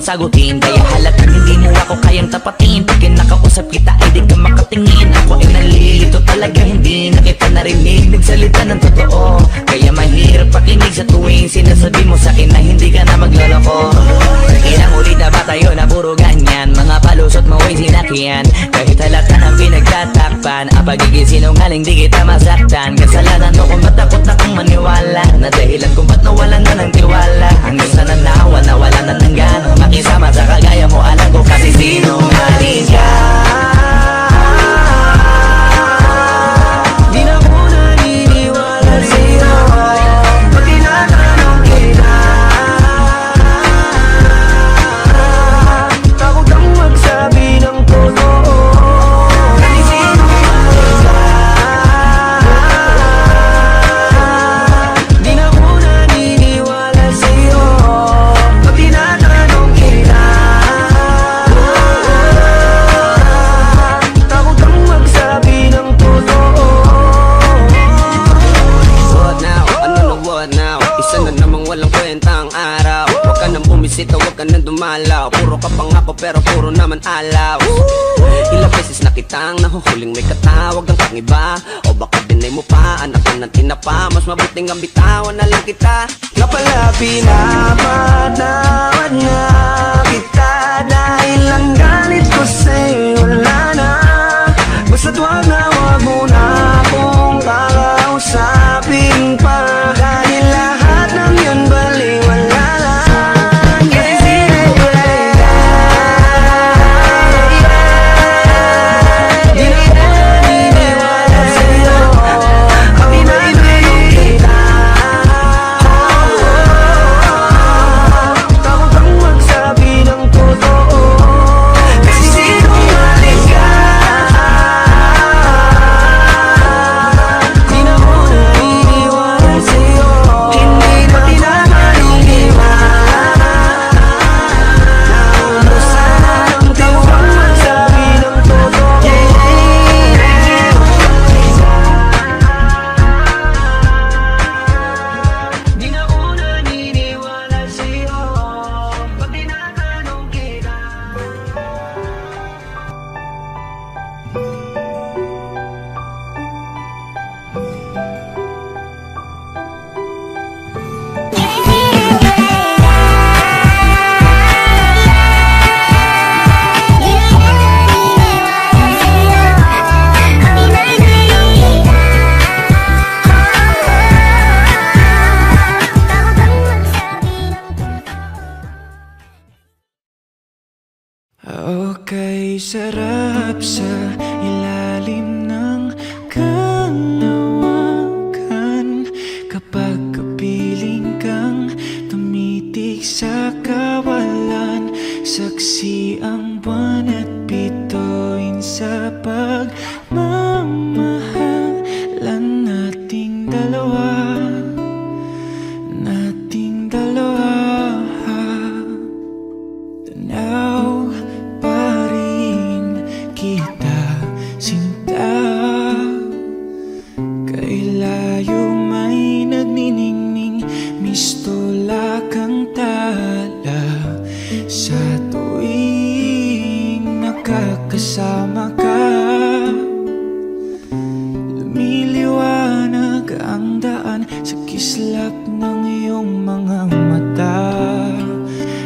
Sagutin, kaya halatang hindi mo ako kayang tapatin. Pag kinakausap kita ay di ka makatingin. Ako ay nalilito talaga, hindi na kita narinig. Nagsalita ng totoo, kaya mahirap pakinig sa tuwing sinasabi mo sa akin na hindi ka na maglaloko. Inang ulit na ba tayo na puro ganyan? Mga palusot mo ay sinakyan, kahit halata ng pinagtatakpan. Ang pagiging sinungaling di kita masaktan. Kasalanan mo kung ba't takot na kang maniwala, na dahilan kung ba't nawalan na ng tiwala. Hanggang sa nanawa, nawala na ng gana makisama sa kagaya mo, alam ko kasi sinungaling ka. Di na ko naniniwala sa'yo pag tinatanong kita. Takot ang magsabi ng totoo. Kasi Puro ka pangako pero puro naman alaw. Ilang beses na kitang nahuhuling may katawag ng kang iba. O baka dinay mo pa, anak ko ng tinapa. Mas mabuting ang bitawan na lang kita. Nga pala pinapatawad nga kita. Dahil ang galit ko sa'yo wala na. Basta't wag mo na akong kakausapin pa. Dahil lahat ng yun baliwala lang. Okay, sarap sa ilalim ng kalawakan. Kapag kapiling kang tumitig sa kawalan. Saksi ang buwan at bituin sa pagmamahalan nating dalawa. Nating dalawa. Tanaw pa rin kita, sinta. Kay layo may nagniningning, mistola kang tala. Sa tuwing nakakasama ka, lumiliwanag ang daan sa kislap ng iyong mga mata.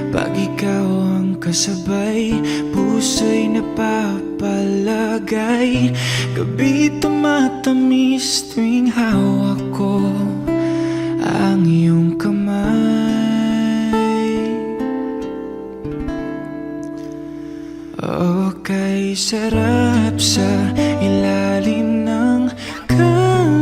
Pag ikaw ang kasabay, puso'y napapalagay. Gabi tumatamis tuwing hawak ko ang iyong kamay. Okay, sarap sa ilalim ng kalawakan.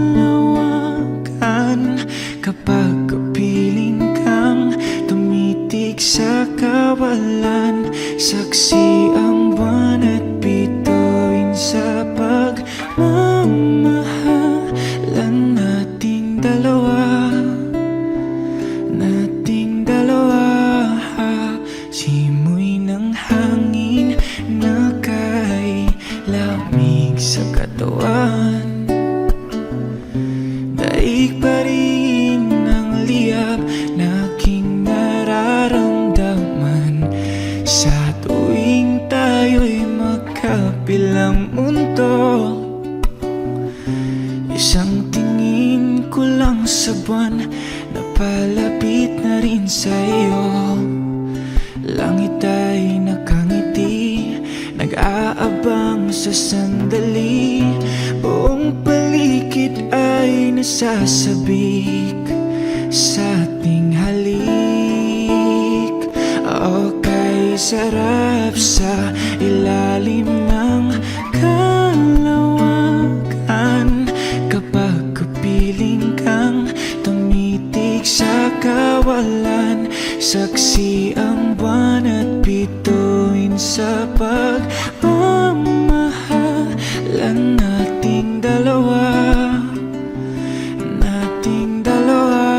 Kapag kapiling kang tumitig sa kawalan. Saksi ang buwan at bituin sa pagmamahalan nating dalawa. Nating dalawa. Simoy ng hangin na kay lamig sa katawan. Daig pa rin ang liyab na aking nararamdaman. Sa tuwing tayo'y magkabilang mundo, isang tingin ko lang sa buwan, napalapit na rin sa iyo. Langit ay nakangiti, nag-aabang sa sandali. Buong paligid ay nasasabik sa ating halik. Okay, sarap sa ilalim ng kalawakan. Kapag kapiling kang tumitig sa kawalan. Saksi ang buwan at bituin sa pagmamahalan nating dalawa. Nating dalawa.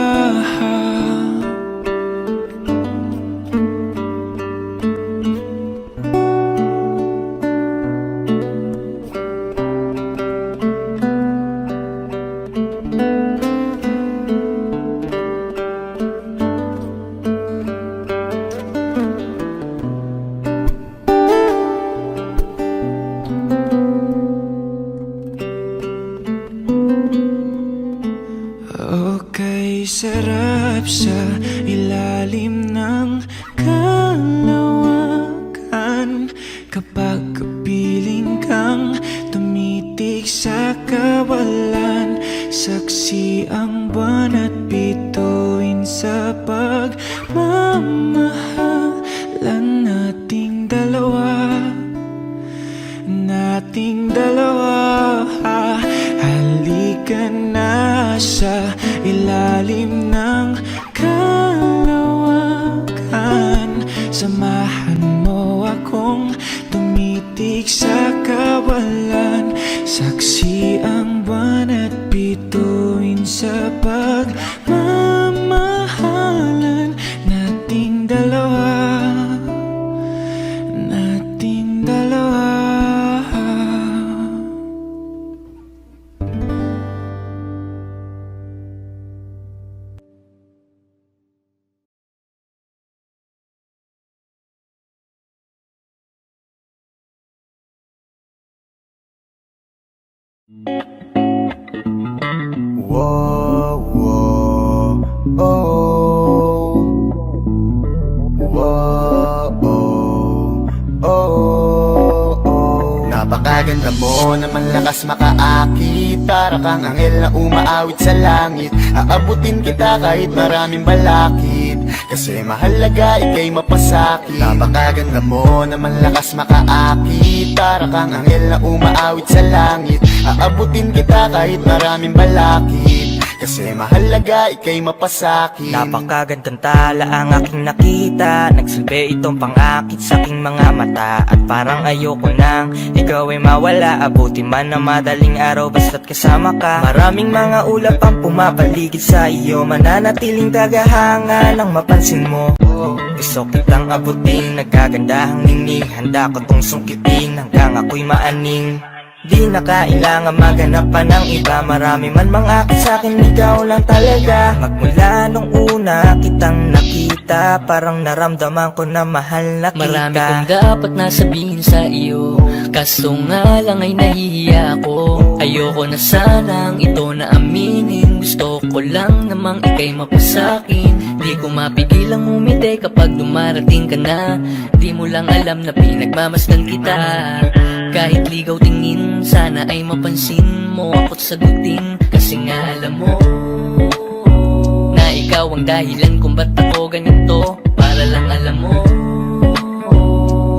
sa ilalim ng kalawakan. Kapag kapiling kang tumitig sa kawalan, saksi ang buwan at bituin sa pagmamahalan nating dalawa. Halika na sa ilalim ng kalawakan. Samahan mo akong tumitig sa kawalan, saksi ang buwan at bituin sa pagmamahalan nating dalawa. Whoa, whoa, oh. Whoa, oh, oh, oh. Napakaganda mo naman, lakas makaakit. Para kang anghel na umaawit sa langit. Aabutin kita kahit maraming balakid, kasi mahalaga ika'y mapasakit. Napakaganda mo naman, lakas makaakit. Para kang anghel na umaawit sa langit. Aabutin kita kahit maraming balakid, kasi mahalaga ika'y mapasakit. Napakagandang tala ang aking nakita. Nagsilbi itong pangakit sa aking mga mata. At parang ayoko nang ikaw ay mawala. Abuti man na madaling araw basta't kasama ka. Maraming mga ulap ang pumapaligid sa iyo. Mananatiling tagahanga nang mapansin mo. Gusto kitang abutin, nagkagandahang ningning. Handa ko tong sungkitin hanggang ako'y maaning. Di na kailangan maghanap pa ng iba. Marami man mangakit sa'kin, ikaw lang talaga. Magmula nung una kitang nakita, parang naramdaman ko na mahal na kita. Marami kong dapat nasabihin sa iyo, kaso nga lang ay nahihiya ako. Ayoko na sanang ito na aminin. Gusto ko lang namang ika'y mapasakin. Di ko mapigilang umiti kapag dumarating ka na. Di mo lang alam na pinagmamasdan kita. Kahit ligaw tingin, sana ay mapansin mo ako't sagutin. Kasi nga alam mo na ikaw ang dahilan kung ba't ako ganito. Para lang alam mo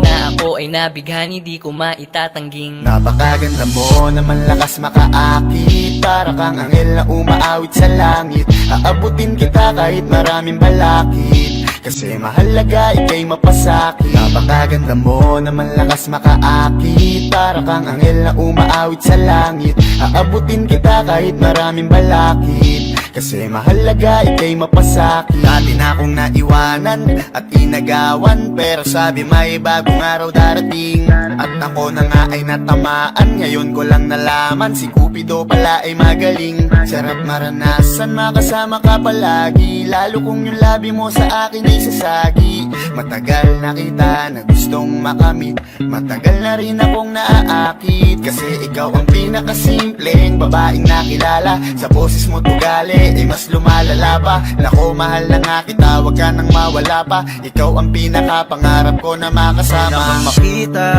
na ako ay nabighani, di ko maitatangging. Napakaganda mo naman, lakas makaakit. Para kang anghel na umaawit sa langit. Aabutin kita kahit maraming balakid, kasi mahalaga ika'y mapasakit. Napakaganda mo naman, lakas makaakit. Para kang anghel na umaawit sa langit. Aabutin kita kahit maraming balakid, kasi mahalaga ika'y mapasakit. Dati na akong naiwanan at inagawan, pero sabi may bagong araw darating. At ako na nga ay natamaan, ngayon ko lang nalaman si Cupido pala ay magaling. Sarap maranasan, makasama ka palagi, lalo kung yung labi mo sa akin ay sasagi. Matagal na kita na gustong makamit, matagal na rin akong naaakit, kasi ikaw ang pinakasimpleng babaeng nakilala. Sa boses mo tugali ay mas lumalala pa. Nako, mahal na nga kita, wag ka nang mawala pa. Ikaw ang pinakapangarap ko na makasama. Una kang makita,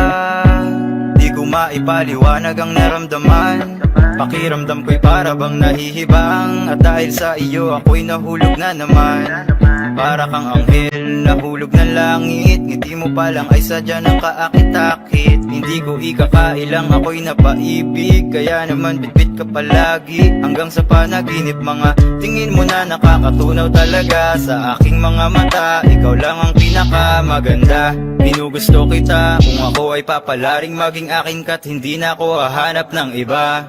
di ko maipaliwanag ang naramdaman. Pakiramdam ko'y para bang nahihibang, at dahil sa iyo ako'y nahulog na naman. Para kang anghel, nahulog ng langit. Ngiti mo pa lang ay sadya ng kaakit-akit. Hindi ko ikakailang ako'y napaibig, kaya naman bitbit ka palagi hanggang sa panaginip. Mga tingin mo na nakakatunaw talaga sa aking mga mata. Ikaw lang ang pinakamaganda, ginugusto kita. Kung ako ay papalaring maging akin ka't hindi na ako hahanap ng iba.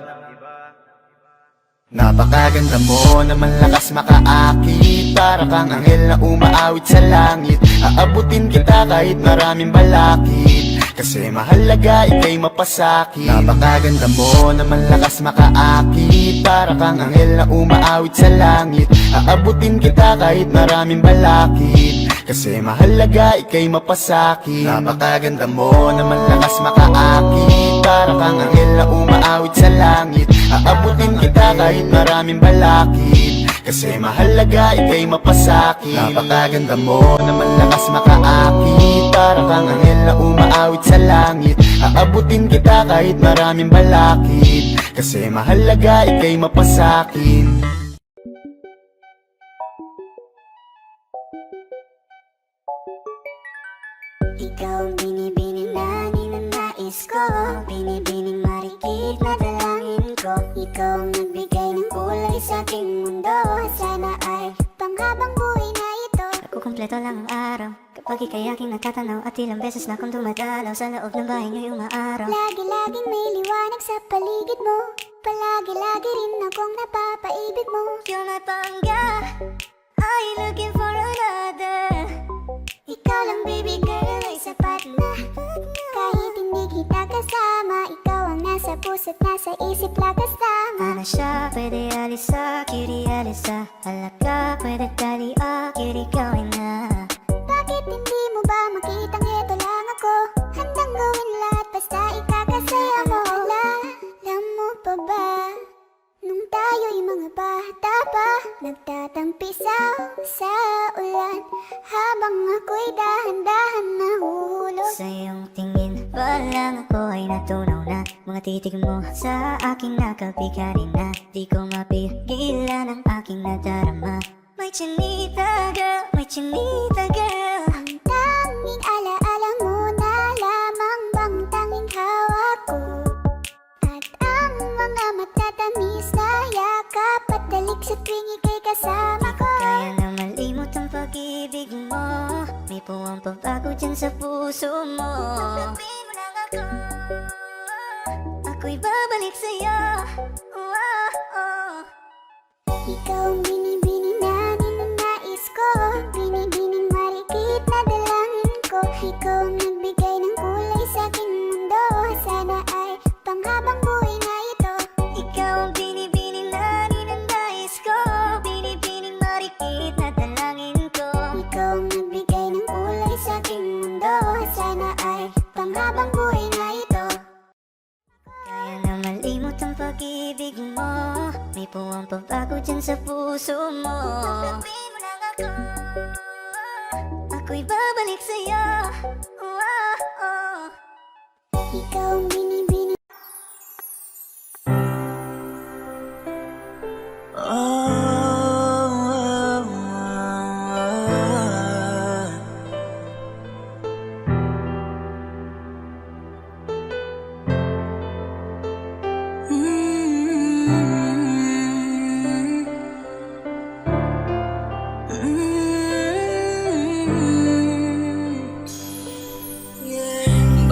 Napakaganda mo naman, lakas makaakit. Para kang anghel na umaawit sa langit. Aabutin kita kahit maraming balakid, kasi mahalaga ika'y mapasakit. Napakaganda mo naman, lakas makaakit. Para kang anghel na umaawit sa langit. Aabutin kita kahit maraming balakid, kasi mahalaga ika'y mapasakit. Napakaganda mo naman, lakas makaakit. Para kang anghel na umaawit sa langit. Aabutin kita kahit maraming balakid, Kasi mahalaga ika'y mapasakin. Napakaganda mo na malakas makaakit, para kang anghel na umaawit sa langit. Aabutin kita kahit maraming balakid, kasi mahalaga ika'y mapasakin. Ikaw ang binibining na ninanais ko, binibining marikit na dalangin ko. Ikaw ang nagbigay ng kulay sa aking mundo, sana ay panghabang buhay na ito. Nakukumpleto lang ang araw kapag ika'y aking natatanaw, at ilang beses na akong dumadalaw sa loob ng bahay ngayong maaraw. Lagi-laging may liwanag sa paligid mo, palagi-lagi rin akong napapaibig mo. You're my pangga, are you looking for another? Ikaw lang baby girl ay sapat na. Kahit hindi kita kasama, ikaw ang nasa puso't nasa isip lakas tama. Ano siya, pwede alisa, cutie alisa. Halaka, pwede tali, cutie gawin na. Bakit hindi mo ba makitang eto lang ako? Handang gawin lahat basta ikakasaya mo. Alam mo pa ba, nung tayo'y mga bata pa, nagtatampisaw sa ulan, habang ako'y dahan-dahan nahuhulog. Sa iyong tingin pa lang ako ay natunaw na. Mga titig mo sa aking nakapikari na. Di ko mapigilan ang aking nadarama. May chinita girl, may chinita girl. Ang tanging alaala mo na lamang bang tanging hawak ko, at ang mga matatamis na yakap at dalik sa tuwing ika'y kasama ko. Kaya na malimot ang pag-ibig mo, may puwang pagbago dyan sa puso mo. Tanggapin mo lang ako, ako'y babalik sa'yo. Ikaw ang binibining na ninanais ko, binibining marikit na dalangin ko. Ikaw ang nagbigay ng kulay sa aking mundo, sana ay panghabang buhay na ito. Ikaw ang binibining na ninanais ko, binibining marikit na dalangin ko. Ikaw ang nagbigay ng kulay sa aking mundo, sana ay panghabang buhay na ito. Kaya na malimot ang pag-ibig mo, may puwang pagbago dyan sa puso mo. Tanggapin mo lang ako, ako'y babalik sa'yo. Ikaw ang binibining.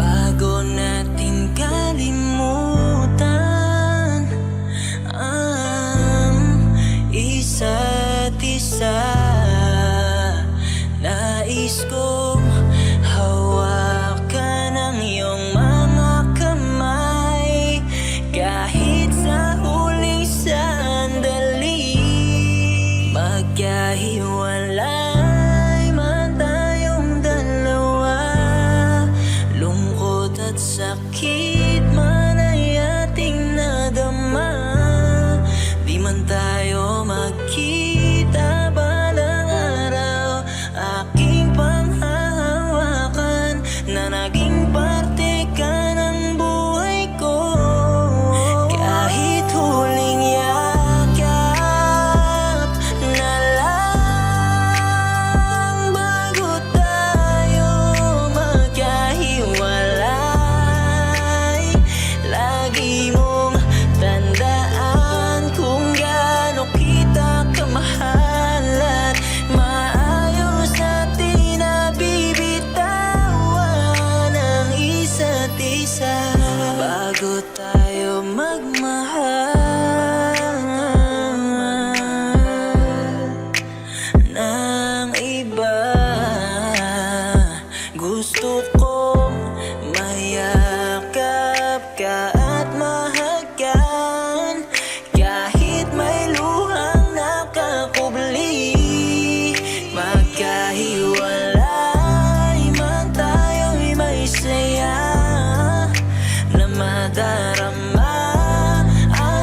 Bago natin kalimutan ang isa't isa, nais kong hawakan ang iyong mga kamay, kahit sa huling sandali. Magkahiwalay man tayong dalawa, lungkot at sakit man ay ating nadama. Di man tayo magkita balang araw, aking panghahawakan na naging parte ka ng buhay ko. Kahit huling yakap na lang bago tayo magkahiwalay, lagi mong tandaan kung gaano kita kamahal, at maayos natin na bibitawan ang isa't isa bago tayo magmahal ng iba. Gusto kong mayakap ka at mahagan, kahit may luhang nakakubli. Magkahiwalay man tayo'y may saya na madarama ang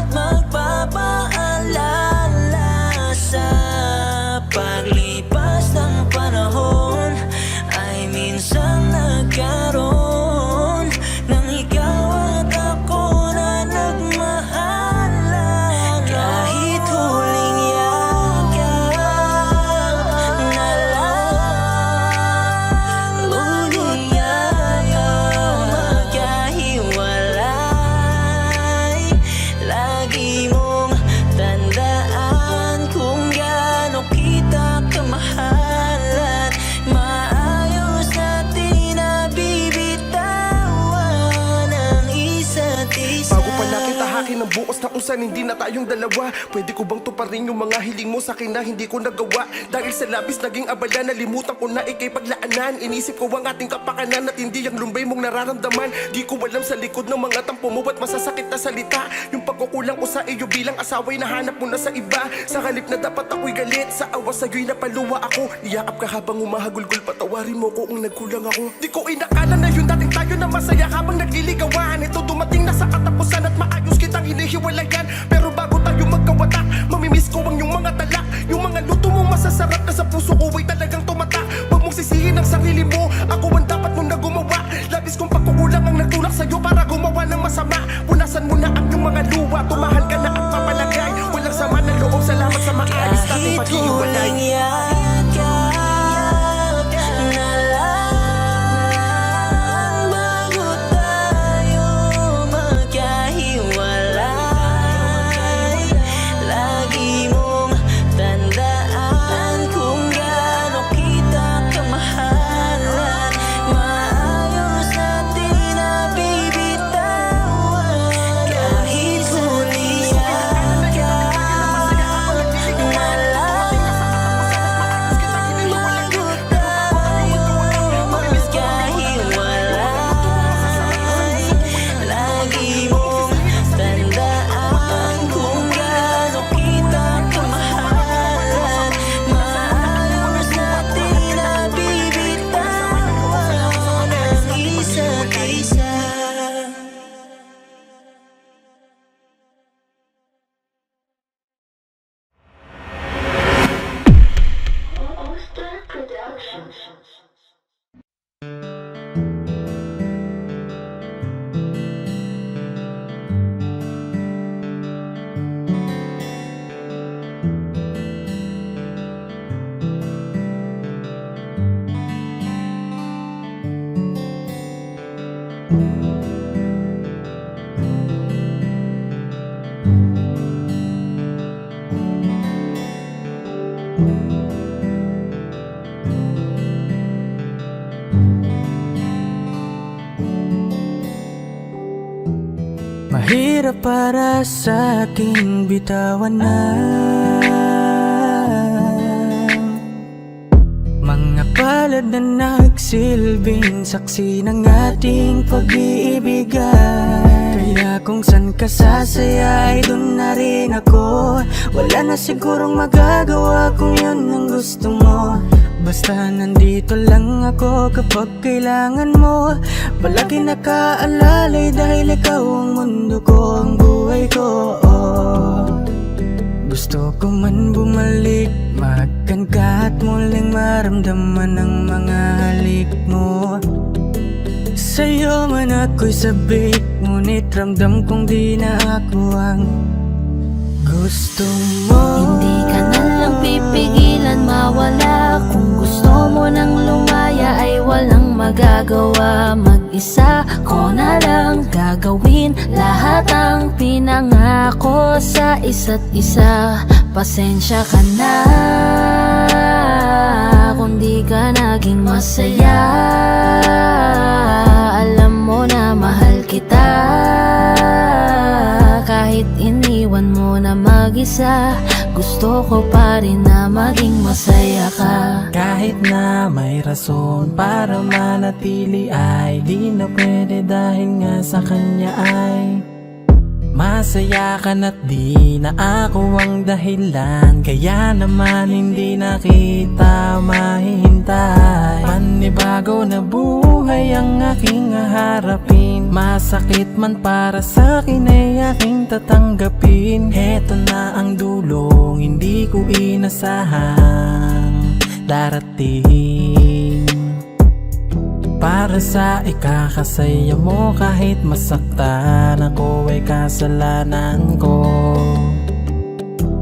akin ang bukas na kung saan hindi na tayong dalawa. Pwede ko bang tuparin yung mga hiling mo sa akin na hindi ko nagawa? Dahil sa labis naging abala, nalimutan ko na ikay paglaanan. Inisip ko ang ating kapakanan at hindi ang lumbay mong nararamdaman. Di ko alam sa likod ng mga tampo mo at masasakit na salita. Yung pagkukulang ko sa iyo bilang asawa'y nahanap mo na sa iba. Sa halip na dapat ako'y galit, sa awa sa'yo'y napaluwa ako. Niyakap ka habang umahagulgul, patawarin mo ko kung nagkulang ako. Di ko inakala na yun dating tayo na masaya habang nagliligawan. Ito dumating na sa katapusan at maayos kitang hinihiwalayan. Pero bago tayo magkawatak, mamimiss ko ang iyong mga talak. Yung mga luto mong masasarap na sa puso ko ay talagang tumatak. Huwag mong sisihin ang sarili mo, ako ang dapat mong na gumawa. Labis kong pagkukulang ang nagtulak sa'yo para gumawa ng masama. Punasan mo na ang iyong mga luwa, tumahal ka na at papalagay. Walang sama ng loob, salamat sa maayos nating paghihiwalay. Mahirap para sa aking bitawan na mga palad na nagsilbing saksi ng ating pag-iibigan. Kaya kung san ka sasaya ay dun na rin ako. Wala na sigurong magagawa kung yun ang gusto mo. Basta nandito lang ako kapag kailangan mo. Palagi nakaalalay dahil ikaw ang mundo ko, ang buhay ko. Gusto ko man bumalik, magkan ka at muling maramdaman ang mga halik mo. Sa'yo man ako'y sabik, ngunit ramdam kong di na ako ang gusto mo. Hindi ka na lang pipigilan mawala. Kung gusto mo nang lumaya ay walang magagawa. Mag-isa ko na lang gagawin lahat ang pinangako sa isa't isa. Pasensya ka na kung di ka naging masaya. Alam mo na mahal kita. Kahit iniwan mo na mag-isa, gusto ko pa rin na maging masaya ka. Kahit na may rason para manatili ay di na pwede dahil nga sa kanya ay masaya ka na't di na ako ang dahilan. Kaya naman hindi na kita mahihintay. Panibago na buhay ang aking haharapin. Masakit man para sa'kin ay aking tatanggapin. Heto na ang dulong hindi ko inasahang darating. Para sa ikakasaya mo kahit masaktan ako ay kasalanan ko.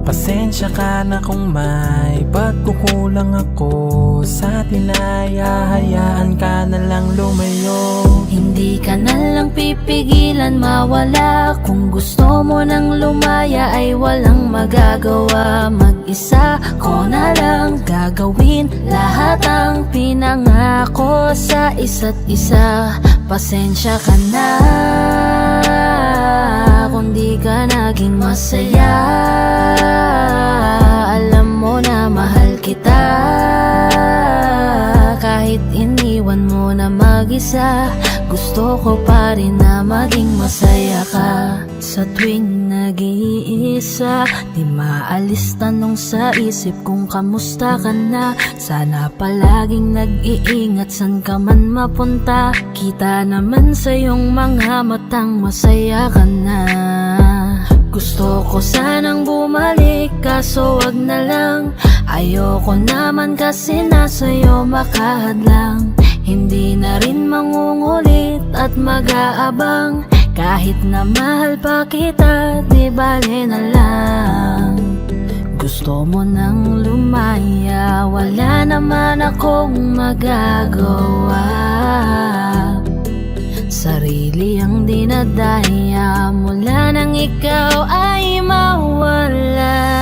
Pasensya ka na kung may pagkukulang ako sa tinaya. Hayaan ka na lang lumayo. Hindi ka na lang pipigilan mawala. Kung gusto mo nang lumaya ay walang magagawa. Mag-isa ko na lang gagawin lahat ang pinangako sa isa't isa. Pasensya ka na kung di ka naging masaya. Alam mo na mahal kita, kahit iniwan mo na mag-isa. Gusto ko pa rin na maging masaya ka. Sa tuwing nag-iisa, di maalis tanong sa isip kung kamusta ka na. Sana palaging nag-iingat san ka man mapunta. Kita naman sa iyong mga matang masaya ka na. Gusto ko sanang bumalik kaso wag na lang. Ayoko naman kasi nasa'yo makahadlang. Hindi na rin mangungulit at mag-aabang. Kahit na mahal pa kita, di bale na lang. Gusto mo nang lumaya, wala naman akong magagawa. Sarili ang dinadaya, mula nang ikaw ay mawala.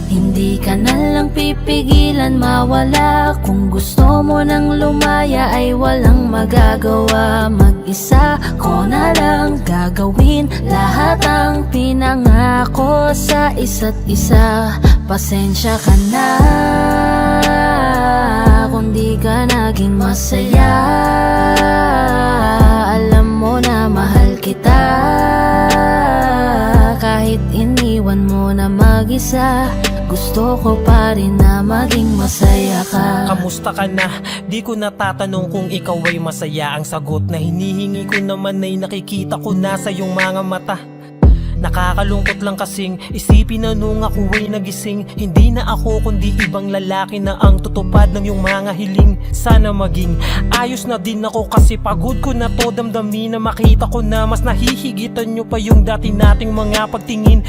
Hindi ka na lang pipigilan mawala. Kung gusto mo nang lumaya ay walang magagawa. Mag-isa ko na lang gagawin lahat ang pinangako sa isa't isa. Pasensya ka na kung di ka naging masaya. Alam mo na mahal kita, kahit iniwan mo na mag-isa. Gusto ko pa rin na maging masaya ka. Kamusta ka na? Di ko natatanong kung ikaw ay masaya. Ang sagot na hinihingi ko naman ay nakikita ko na sa iyong mga mata. Nakakalungkot lang kasing isipin na nung ako ay nagising, hindi na ako kundi ibang lalaki na ang tutupad ng iyong mga hiling. Sana maging ayos na din ako kasi pagod ko na to damdamin. Na makita ko na mas nahihigitan nyo pa yung dati nating mga pagtingin.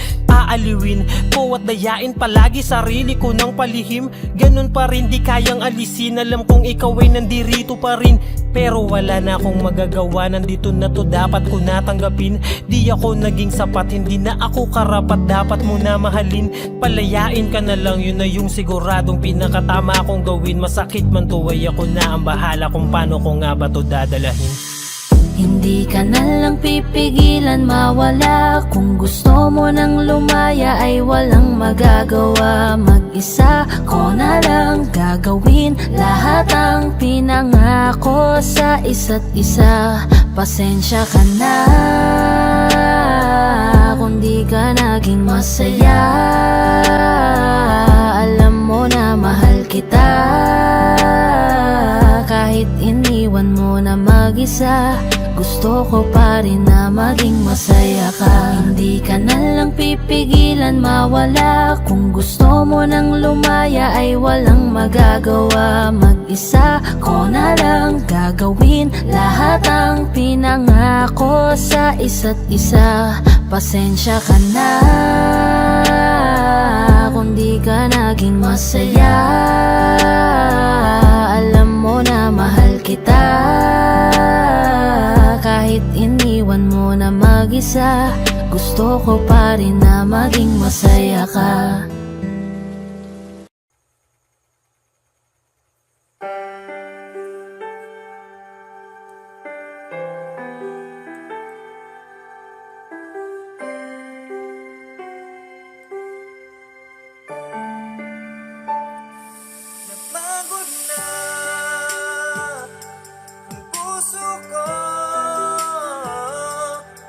Aaliwin ko at dayain palagi sarili ko ng palihim. Ganun pa rin di kayang alisin. Alam kong ikaw ay nandirito pa rin, pero wala na akong magagawa. Nandito na to, dapat ko natanggapin. Di ako naging sapat, hindi na ako karapat. Dapat mo na mahalin, palayain ka na lang. Yun na yung siguradong pinakatama kong gawin. Masakit man to ay ako na ang bahala kung paano ko nga ba to dadalahin. Hindi ka na lang pipigilan mawala. Kung gusto mo nang lumaya ay walang magagawa. Mag-isa ko na lang gagawin lahat ang pinangako sa isa't isa. Pasensya ka na kung di ka naging masaya. Alam mo na mahal kita, kahit iniwan mo na mag-isa. Gusto ko pa rin na maging masaya ka. Hindi ka na lang pipigilan mawala. Kung gusto mo nang lumaya ay walang magagawa. Mag-isa ko na lang gagawin lahat ang pinangako sa isa't isa. Pasensya ka na kung di ka naging masaya. Alam mo na mahal kita, kahit iniwan mo na mag-isa. Gusto ko pa rin na maging masaya ka. Napagod na ang puso ko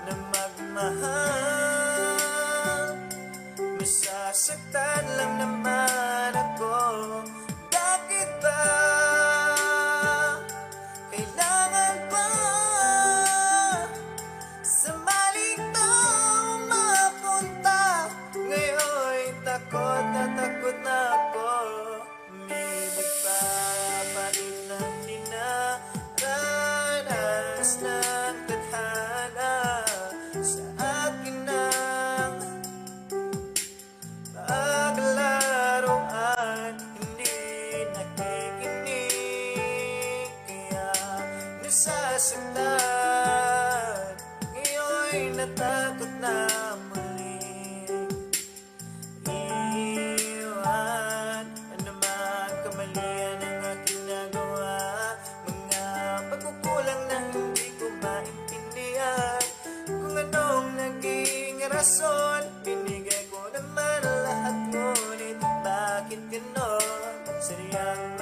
na magmahal. Masasaktan lang naman ako. Bakit ba kailangan pa sa maling tao mapunta? Ngayon'y takot na ako. Umibig pa rin ng dinaranas ng tadhana. Sa akin ang paglalaroan, hindi nakikinig. Kaya nasasaktan, ngayon'y natakot na muling iwan. Ano man kamalian ang aking nagawa, mga pagkukulang na hindi ko maintindihan. Kung anong naging rason Binigay ko naman ang lahat, ngunit bakit ganon? Sadyang